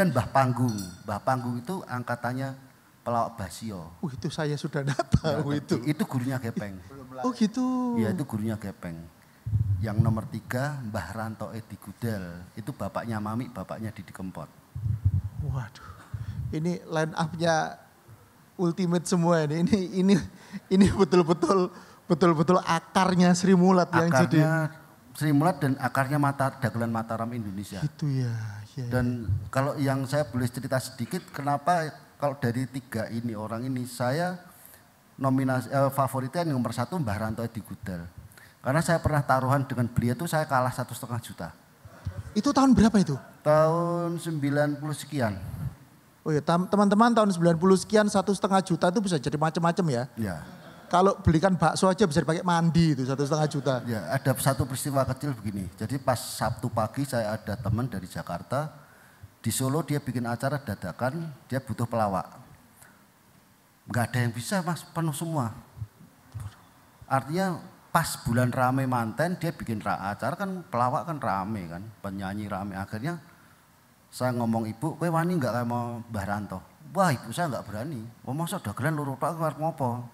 Mbah Panggung. Mbah Panggung itu angkatannya pelawak Basio. Itu saya sudah tidak tahu itu. Itu gurunya Gepeng. Oh gitu. Iya itu gurunya Gepeng. Yang nomor 3 Mbah Ranto Edi Gudel. Itu bapaknya Mami, bapaknya Didi Kempot. Waduh. Ini line up-nya ultimate semua ini betul-betul akarnya Sri Mulat yang jadi. Sri Mulat dan akarnya Dagelan Mataram Indonesia. Itu ya. Dan kalau yang saya boleh cerita sedikit, kenapa kalau dari 3 ini orang ini saya nominasi favoritnya yang nomor 1 Mbah Ranto Edi Gudel. Karena saya pernah taruhan dengan beliau itu saya kalah 1,5 juta. Itu tahun berapa itu? Tahun 90 sekian. Oh ya teman-teman tahun 90 sekian 1,5 juta itu bisa jadi macam-macam ya. Ya. Kalau belikan bakso aja bisa dipakai mandi itu 1,5 juta. Ya, ada satu peristiwa kecil begini. Jadi pas Sabtu pagi saya ada teman dari Jakarta. Di Solo dia bikin acara dadakan, dia butuh pelawak. Enggak ada yang bisa mas, penuh semua. Artinya pas bulan rame manten dia bikin acara kan pelawak kan rame kan, penyanyi rame. Akhirnya saya ngomong ibu, kowe wani enggak kayak mau Mbah Ranto? Wah ibu saya enggak berani. Wah masa dagelan loro tok arep ngopo?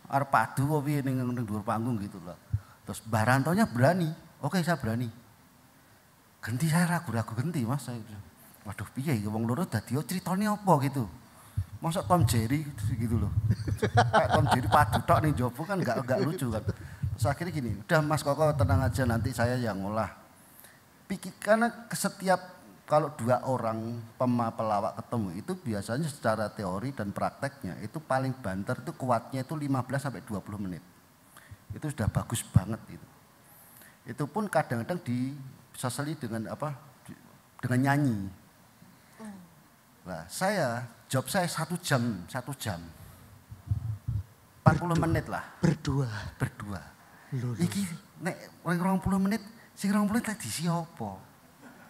Arep padu apa piye ning dhuwur panggung gitu loh. Terus Mbah Rantonya berani. Oke saya berani. Genti saya ragu-ragu genti mas. Saya, waduh piye wong loro dadi ceritane apa gitu. Masa Tom Jerry gitu loh. Kayak Tom Jerry padu tok ning jopo kan enggak lucu kan. Terus akhirnya gini, udah Mas Koko tenang aja nanti saya yang ngolah. Karena setiap kalau 2 orang pelawak ketemu itu biasanya secara teori dan prakteknya itu paling banter itu kuatnya itu 15 sampai 20 menit. Itu sudah bagus banget itu. Itu pun kadang-kadang diseseli dengan apa? Dengan nyanyi. Nah, job saya 1 jam. 40 menit lah. Berdua. Iki nek 20 menit, sing 20 menit tadi siapa?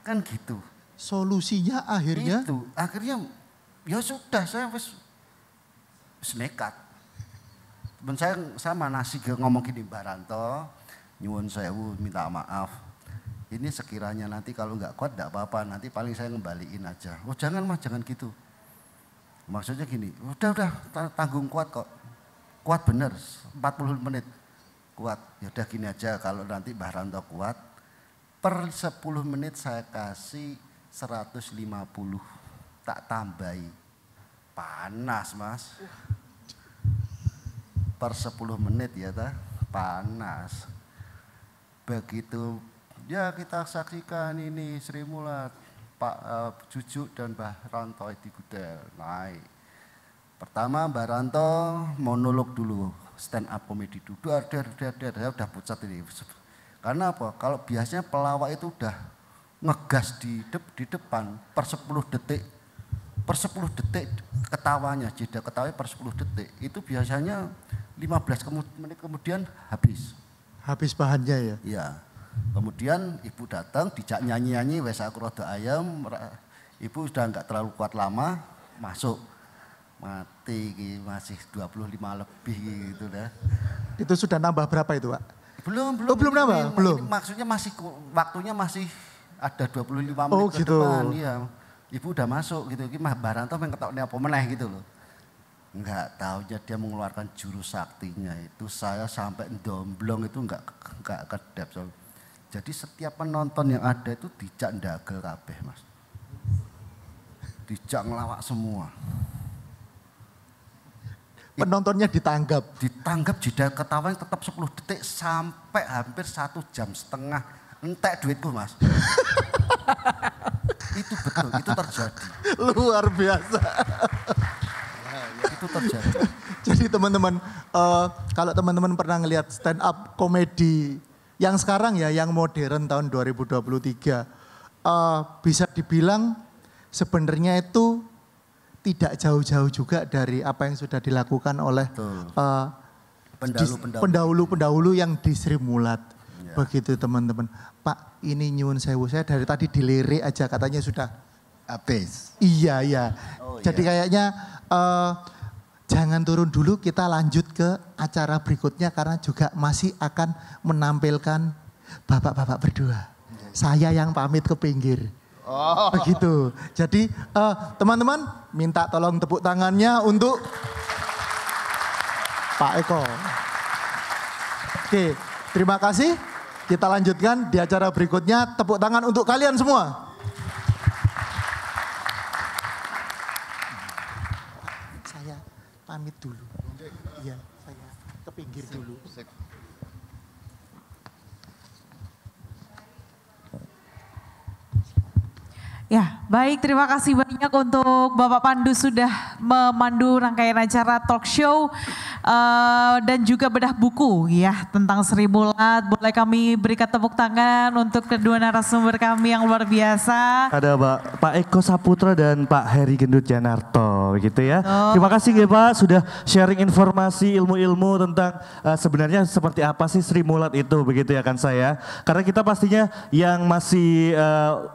Kan gitu. Solusinya akhirnya? Akhirnya ya sudah saya wis nekat. Ben saya manasi ngomong gini Mbah Ranto, nyuwun sewu minta maaf. Ini sekiranya nanti kalau nggak kuat enggak apa-apa, nanti paling saya ngembaliin aja. Oh jangan mas, jangan gitu. Maksudnya gini, udah tanggung kuat kok. Kuat bener, 40 menit. Kuat, yaudah gini aja kalau nanti Mbah Ranto kuat, per 10 menit saya kasih 150, tak tambahi. Panas mas. Per 10 menit ya panas. Begitu ya kita saksikan ini Sri Mulat, Pak Jujuk dan Mbah Ranto Edi Gudel naik. Pertama Mbah Ranto monolog dulu, stand up komedi dulu, saya udah pucat ini. Karena apa? Kalau biasanya pelawak itu udah ngegas di depan per 10 detik ketawanya, jeda ketawanya per 10 detik itu biasanya 15 menit kemudian habis bahannya ya. Iya. Kemudian ibu datang dijak nyanyi wes aku rada ayam, ibu sudah enggak terlalu kuat lama masuk mati masih 25 lebih gitu dah. Itu sudah nambah berapa itu Pak? Belum nambah. Belum. Maksudnya masih waktunya masih ada 25 menit ke gitu. Depan, iya. Ibu udah masuk gitu, iki Mbah Ranto ketokne apa meneh gitu loh. Enggak tahunya dia mengeluarkan jurus saktinya itu saya sampai ndomblong itu enggak kedap. Jadi setiap penonton yang ada itu dijak ndagel kabeh, Mas. Dijak ngelawak semua. Penontonnya ditanggap jeda ketawanya tetap 10 detik sampai hampir 1,5 jam. Entek duitku mas. Itu betul, itu terjadi. Luar biasa. Itu terjadi. Jadi teman-teman, kalau teman-teman pernah ngelihat stand up komedi yang sekarang ya, yang modern tahun 2023, bisa dibilang sebenarnya itu tidak jauh-jauh juga dari apa yang sudah dilakukan oleh pendahulu-pendahulu yang di Sri Mulat. Begitu teman-teman. Pak ini nyuwun sewu, saya dari tadi dilirik aja katanya sudah habis. Iya. Oh, jadi kayaknya jangan turun dulu, kita lanjut ke acara berikutnya karena juga masih akan menampilkan bapak-bapak berdua. Saya yang pamit ke pinggir. Oh. Begitu. Jadi teman-teman minta tolong tepuk tangannya untuk Pak Eko. Oke, terima kasih. Kita lanjutkan di acara berikutnya. Tepuk tangan untuk kalian semua. Saya pamit dulu. Iya, saya ke pinggir dulu. Ya, baik, terima kasih banyak untuk Bapak Pandu sudah memandu rangkaian acara talk show dan juga bedah buku ya tentang Sri Mulat. Boleh kami berikan tepuk tangan untuk kedua narasumber kami yang luar biasa. Ada Pak Eko Saputra dan Pak Heri Gendut Janarto gitu ya. Terima kasih ya Pak sudah sharing informasi ilmu-ilmu tentang sebenarnya seperti apa sih Sri Mulat itu begitu ya kan saya. Karena kita pastinya yang masih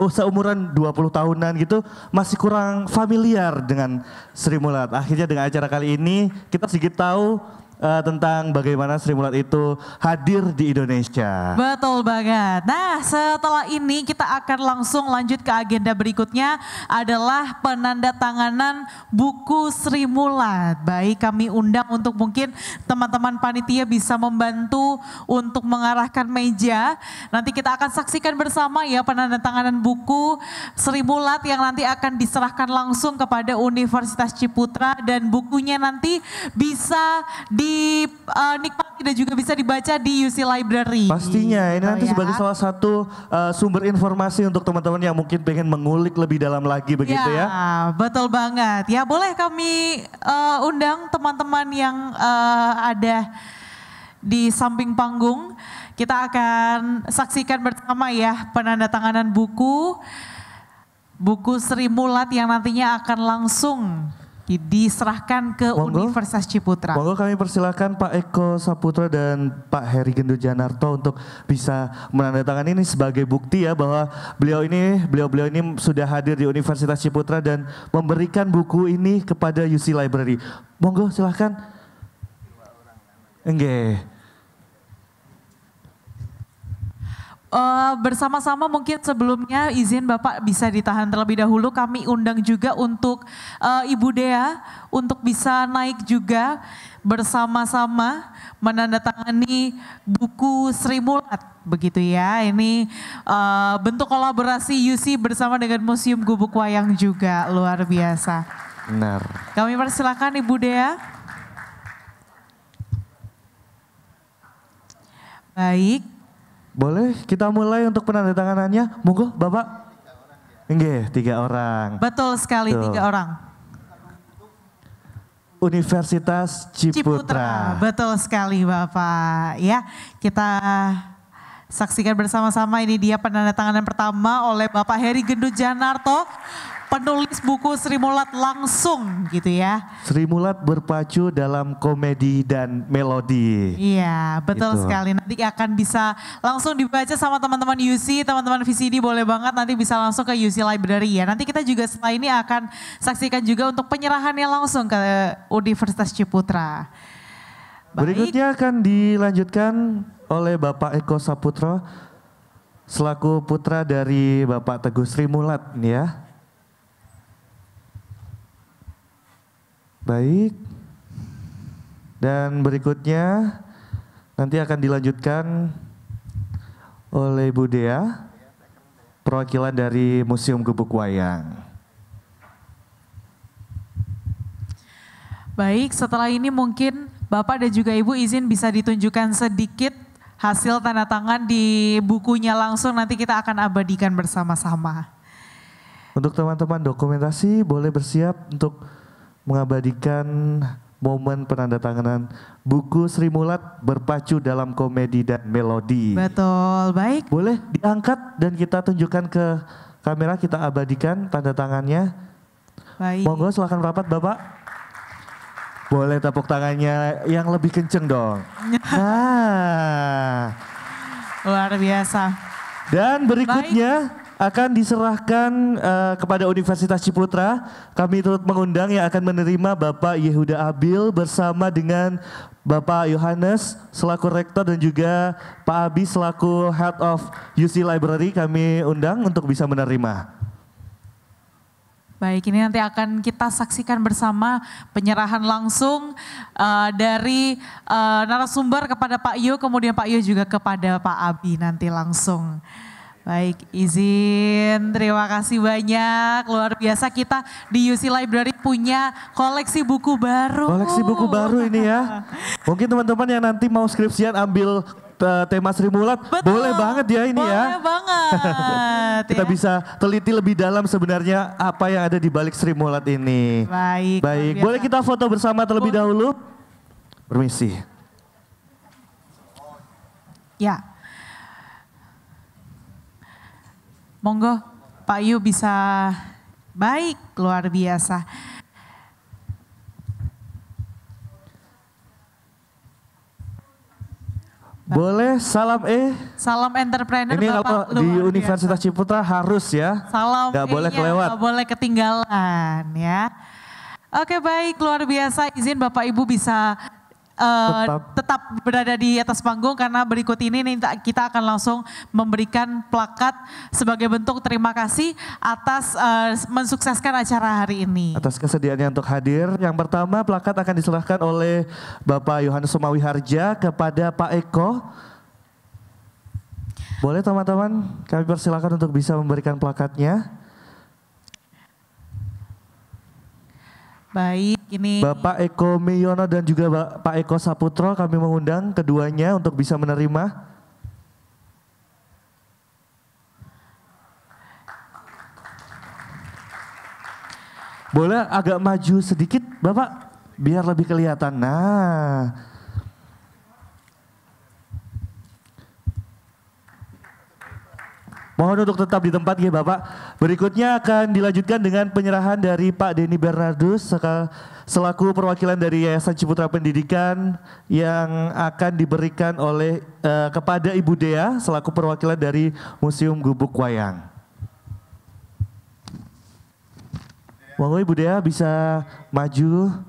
seumuran 20 tahunan gitu masih kurang familiar dengan Sri Mulat. Akhirnya dengan acara kali ini kita sedikit tahu tentang bagaimana Sri Mulat itu hadir di Indonesia. Betul banget. Nah setelah ini kita akan langsung lanjut ke agenda berikutnya adalah penandatanganan buku Sri Mulat. Baik, kami undang untuk mungkin teman-teman panitia bisa membantu untuk mengarahkan meja. Nanti kita akan saksikan bersama ya penandatanganan buku Sri Mulat yang nanti akan diserahkan langsung kepada Universitas Ciputra dan bukunya nanti bisa dinikmati dan juga bisa dibaca di UC Library. Pastinya ini nanti sebagai salah satu sumber informasi untuk teman-teman yang mungkin pengen mengulik lebih dalam lagi begitu ya. Betul banget. Ya boleh kami undang teman-teman yang ada di samping panggung. Kita akan saksikan bersama ya penandatanganan buku Sri Mulat yang nantinya akan langsung diserahkan ke Universitas Ciputra. Monggo kami persilakan Pak Eko Saputra dan Pak Heri Gendut Janarto untuk bisa menandatangani ini sebagai bukti ya bahwa beliau ini sudah hadir di Universitas Ciputra dan memberikan buku ini kepada UC Library. Monggo silahkan. Enggak. Bersama-sama mungkin sebelumnya izin Bapak bisa ditahan terlebih dahulu. Kami undang juga untuk Ibu Dea untuk bisa naik juga bersama-sama menandatangani buku Sri Mulat begitu ya. Ini bentuk kolaborasi UC bersama dengan Museum Gubuk Wayang juga luar biasa. Benar. Kami persilakan Ibu Dea. Baik. Boleh kita mulai untuk penandatanganannya, monggo Bapak. Nggih, 3 orang. Betul sekali, 3 orang. Universitas Ciputra. Betul sekali Bapak. Ya, kita saksikan bersama-sama ini dia penandatanganan pertama oleh Bapak Heri Gendut Janarto. Penulis buku Sri Mulat langsung gitu ya. Sri Mulat berpacu dalam komedi dan melodi. Iya betul gitu. Sekali, nanti akan bisa langsung dibaca sama teman-teman UC, teman-teman VCD boleh banget nanti bisa langsung ke UC Library ya. Nanti kita juga setelah ini akan saksikan juga untuk penyerahannya langsung ke Universitas Ciputra. Berikutnya akan dilanjutkan oleh Bapak Eko Saputra selaku putra dari Bapak Teguh Sri Mulat ya. Baik, dan berikutnya nanti akan dilanjutkan oleh Bu Dea, perwakilan dari Museum Gubuk Wayang. Baik, setelah ini mungkin Bapak dan juga Ibu izin bisa ditunjukkan sedikit hasil tanda tangan di bukunya langsung, nanti kita akan abadikan bersama-sama. Untuk teman-teman dokumentasi boleh bersiap untuk mengabadikan momen penandatanganan buku Sri Mulat berpacu dalam komedi dan melodi. Betul, baik. Boleh diangkat dan kita tunjukkan ke kamera, kita abadikan tanda tangannya. Baik. Monggo silakan rapat Bapak. Boleh tepuk tangannya yang lebih kenceng dong. Nah. Luar biasa. Dan berikutnya akan diserahkan kepada Universitas Ciputra. Kami turut mengundang yang akan menerima Bapak Yehuda Abil bersama dengan Bapak Yohanes selaku rektor dan juga Pak Abi selaku Head of UC Library. Kami undang untuk bisa menerima. Baik, ini nanti akan kita saksikan bersama penyerahan langsung dari narasumber kepada Pak Yo, kemudian Pak Yo juga kepada Pak Abi nanti langsung. Baik, izin, terima kasih banyak, luar biasa kita di UC Library punya koleksi buku baru. Koleksi buku baru ini ya. Mungkin teman-teman yang nanti mau skripsian ambil tema Sri Mulat. Betul. Boleh banget ya ini ya. Boleh banget. Kita ya. bisa teliti lebih dalam sebenarnya apa yang ada di balik Sri Mulat ini. Baik. Baik, boleh kita foto bersama terlebih dahulu? Permisi. Ya. Monggo Pak Yu bisa, baik, luar biasa. Boleh salam Salam entrepreneur ini Bapak kalau di luar Universitas biasa. Ciputra harus ya. Salam Gak boleh E-nya kelewat. Gak boleh ketinggalan ya. Oke baik, luar biasa, izin Bapak Ibu bisa tetap berada di atas panggung karena berikut ini kita akan langsung memberikan plakat sebagai bentuk terima kasih atas mensukseskan acara hari ini. Atas kesediaannya untuk hadir. Yang pertama plakat akan diserahkan oleh Bapak Yohanes Sumawi Harja kepada Pak Eko. Boleh teman-teman kami persilakan untuk bisa memberikan plakatnya. Baik, ini Bapak Eko Miyono dan juga Pak Eko Saputro kami mengundang keduanya untuk bisa menerima. Boleh agak maju sedikit Bapak biar lebih kelihatan. Nah. Mohon untuk tetap di tempat ya Bapak. Berikutnya akan dilanjutkan dengan penyerahan dari Pak Denny Bernardus selaku perwakilan dari Yayasan Ciputra Pendidikan yang akan diberikan oleh kepada Ibu Dea selaku perwakilan dari Museum Gubuk Wayang. Monggo Ibu Dea bisa maju.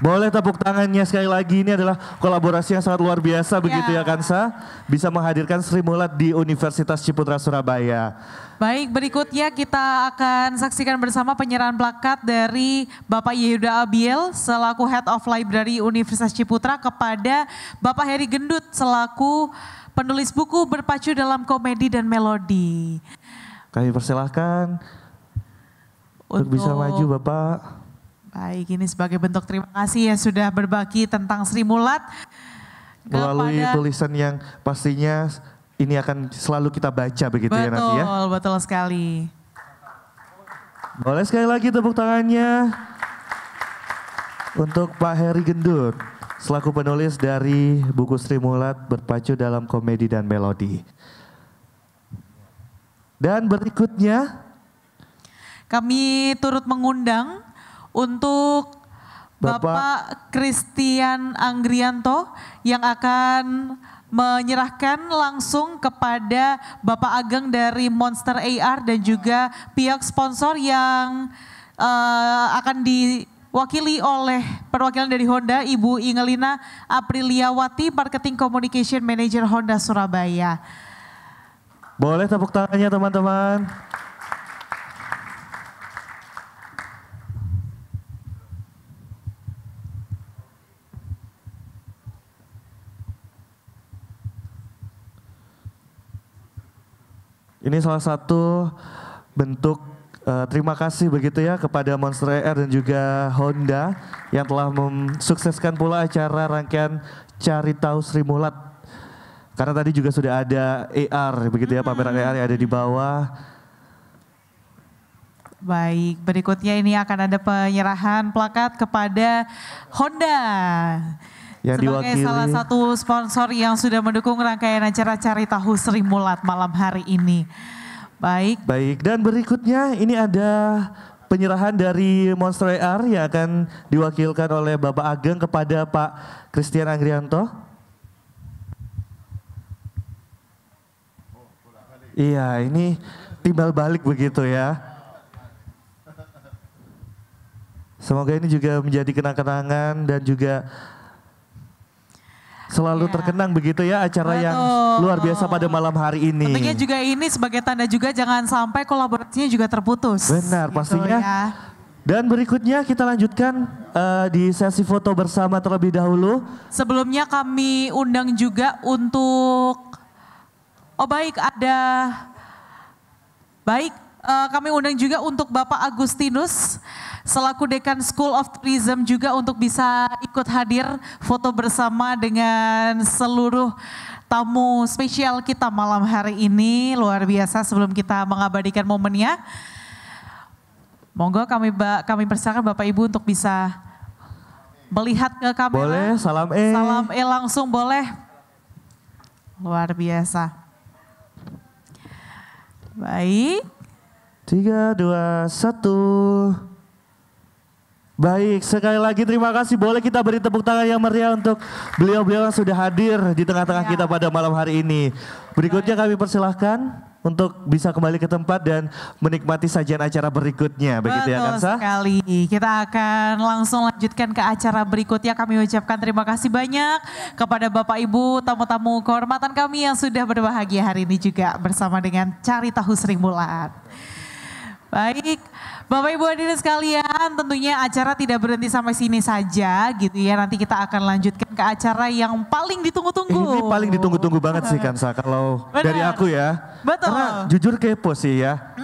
Boleh tepuk tangannya sekali lagi, ini adalah kolaborasi yang sangat luar biasa begitu ya Kansa. Bisa menghadirkan Sri Mulat di Universitas Ciputra Surabaya. baik, berikutnya kita akan saksikan bersama penyerahan plakat dari Bapak Yehuda Abiel selaku Head of Library Universitas Ciputra kepada Bapak Heri Gendut selaku penulis buku Berpacu dalam Komedi dan Melodi. Kami persilahkan untuk bisa maju Bapak. Baik, ini sebagai bentuk terima kasih yang sudah berbagi tentang Sri Mulat. Melalui tulisan yang pastinya ini akan selalu kita baca begitu ya nanti ya. Betul, betul sekali. Boleh sekali lagi tepuk tangannya untuk Pak Heri Gendut selaku penulis dari buku Sri Mulat Berpacu dalam Komedi dan Melodi. Dan berikutnya kami turut mengundang untuk Bapak Christian Anggrianto yang akan menyerahkan langsung kepada Bapak Ageng dari Monster AR dan juga pihak sponsor yang akan diwakili oleh perwakilan dari Honda, Ibu Ingelina Apriliawati, Marketing Communication Manager Honda Surabaya. Boleh tepuk tangannya teman-teman. Ini salah satu bentuk terima kasih begitu ya kepada Monster AR dan juga Honda yang telah mensukseskan pula acara rangkaian Cari Tahu Sri Mulat. Karena tadi juga sudah ada AR begitu ya, pameran AR yang ada di bawah. Baik, berikutnya ini akan ada penyerahan plakat kepada Honda. Yang sebagai diwakili salah satu sponsor yang sudah mendukung rangkaian acara Cari Tahu Sri Mulat malam hari ini. Baik. Baik, dan berikutnya ini ada penyerahan dari Monster AR yang akan diwakilkan oleh Bapak Ageng kepada Pak Christian Anggrianto. Iya, ini timbal balik begitu ya. Semoga ini juga menjadi kenang-kenangan dan juga selalu terkenang begitu ya acara yang luar biasa pada malam hari ini. Tentunya juga ini sebagai tanda juga jangan sampai kolaborasinya juga terputus. Benar, gitu pastinya. Ya. Dan berikutnya kita lanjutkan di sesi foto bersama terlebih dahulu. Sebelumnya kami undang juga untuk, kami undang juga untuk Bapak Agustinus selaku Dekan School of Tourism juga untuk bisa ikut hadir foto bersama dengan seluruh tamu spesial kita malam hari ini. Luar biasa, sebelum kita mengabadikan momennya. Monggo kami persilakan Bapak Ibu untuk bisa melihat ke kamera. Boleh, salam E. Salam E langsung boleh. Luar biasa. Baik. 3, 2, 1. Baik, sekali lagi terima kasih. Boleh kita beri tepuk tangan yang meriah untuk beliau-beliau yang sudah hadir di tengah-tengah kita pada malam hari ini. Berikutnya kami persilahkan untuk bisa kembali ke tempat dan menikmati sajian acara berikutnya. Begitu ya Kansa? Betul sekali. Kita akan langsung lanjutkan ke acara berikutnya. Kami ucapkan terima kasih banyak kepada Bapak Ibu tamu-tamu kehormatan kami yang sudah berbahagia hari ini juga bersama dengan Cari Tahu Sri Mulat. Baik, Bapak Ibu hadirin sekalian, tentunya acara tidak berhenti sampai sini saja gitu ya. Nanti kita akan lanjutkan ke acara yang paling ditunggu-tunggu. Ini paling ditunggu-tunggu banget sih Kansa kalau dari aku ya. Betul. Karena jujur kepo sih ya.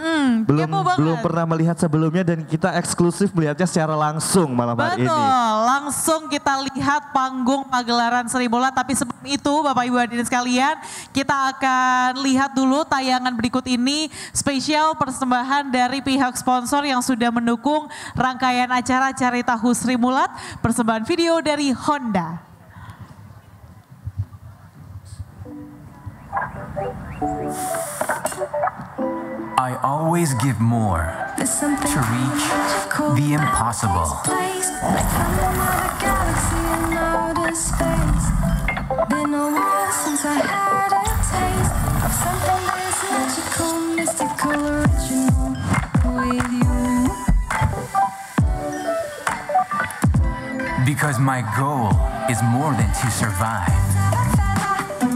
Belum pernah melihat sebelumnya dan kita eksklusif melihatnya secara langsung malam hari ini. Betul, langsung kita lihat panggung pagelaran Sri Mulat. Tapi sebelum itu Bapak Ibu hadirin sekalian, kita akan lihat dulu tayangan berikut ini, spesial persembahan dari pihak sponsor yang sudah mendukung rangkaian acara Cari Tahu Sri Mulat, persembahan video dari Honda. I always give more to reach the impossible. Been a while since I had a taste of something that's magical, mystical, original with you. Because my goal is more than to survive.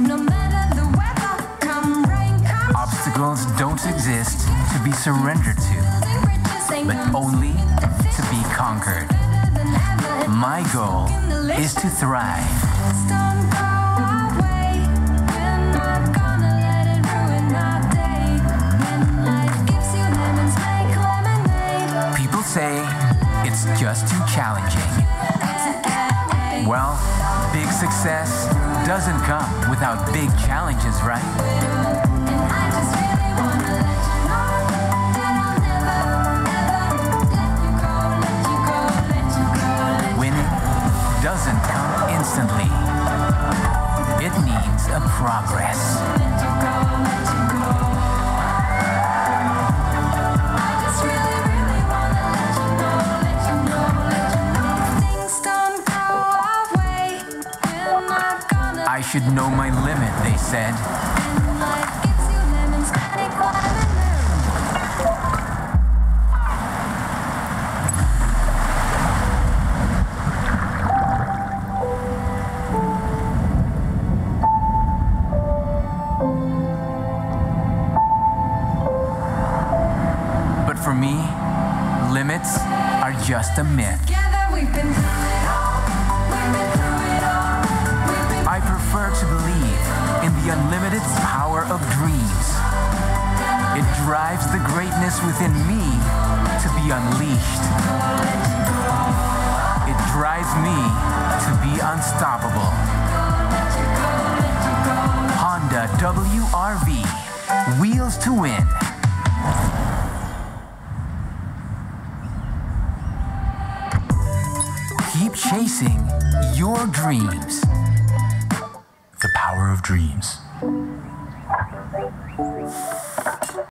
No matter the weather, come rain, come obstacles don't exist to be surrendered to, but only to be conquered. My goal is to thrive. People say it's just too challenging. Well, big success doesn't come without big challenges, right? Winning doesn't come instantly. It needs a progress. I should know my limit, they said. But for me, limits are just a myth. I prefer to believe in the unlimited power of dreams. It drives the greatness within me to be unleashed. It drives me to be unstoppable. Honda WRV, wheels to win. Keep chasing your dreams. The power of dreams.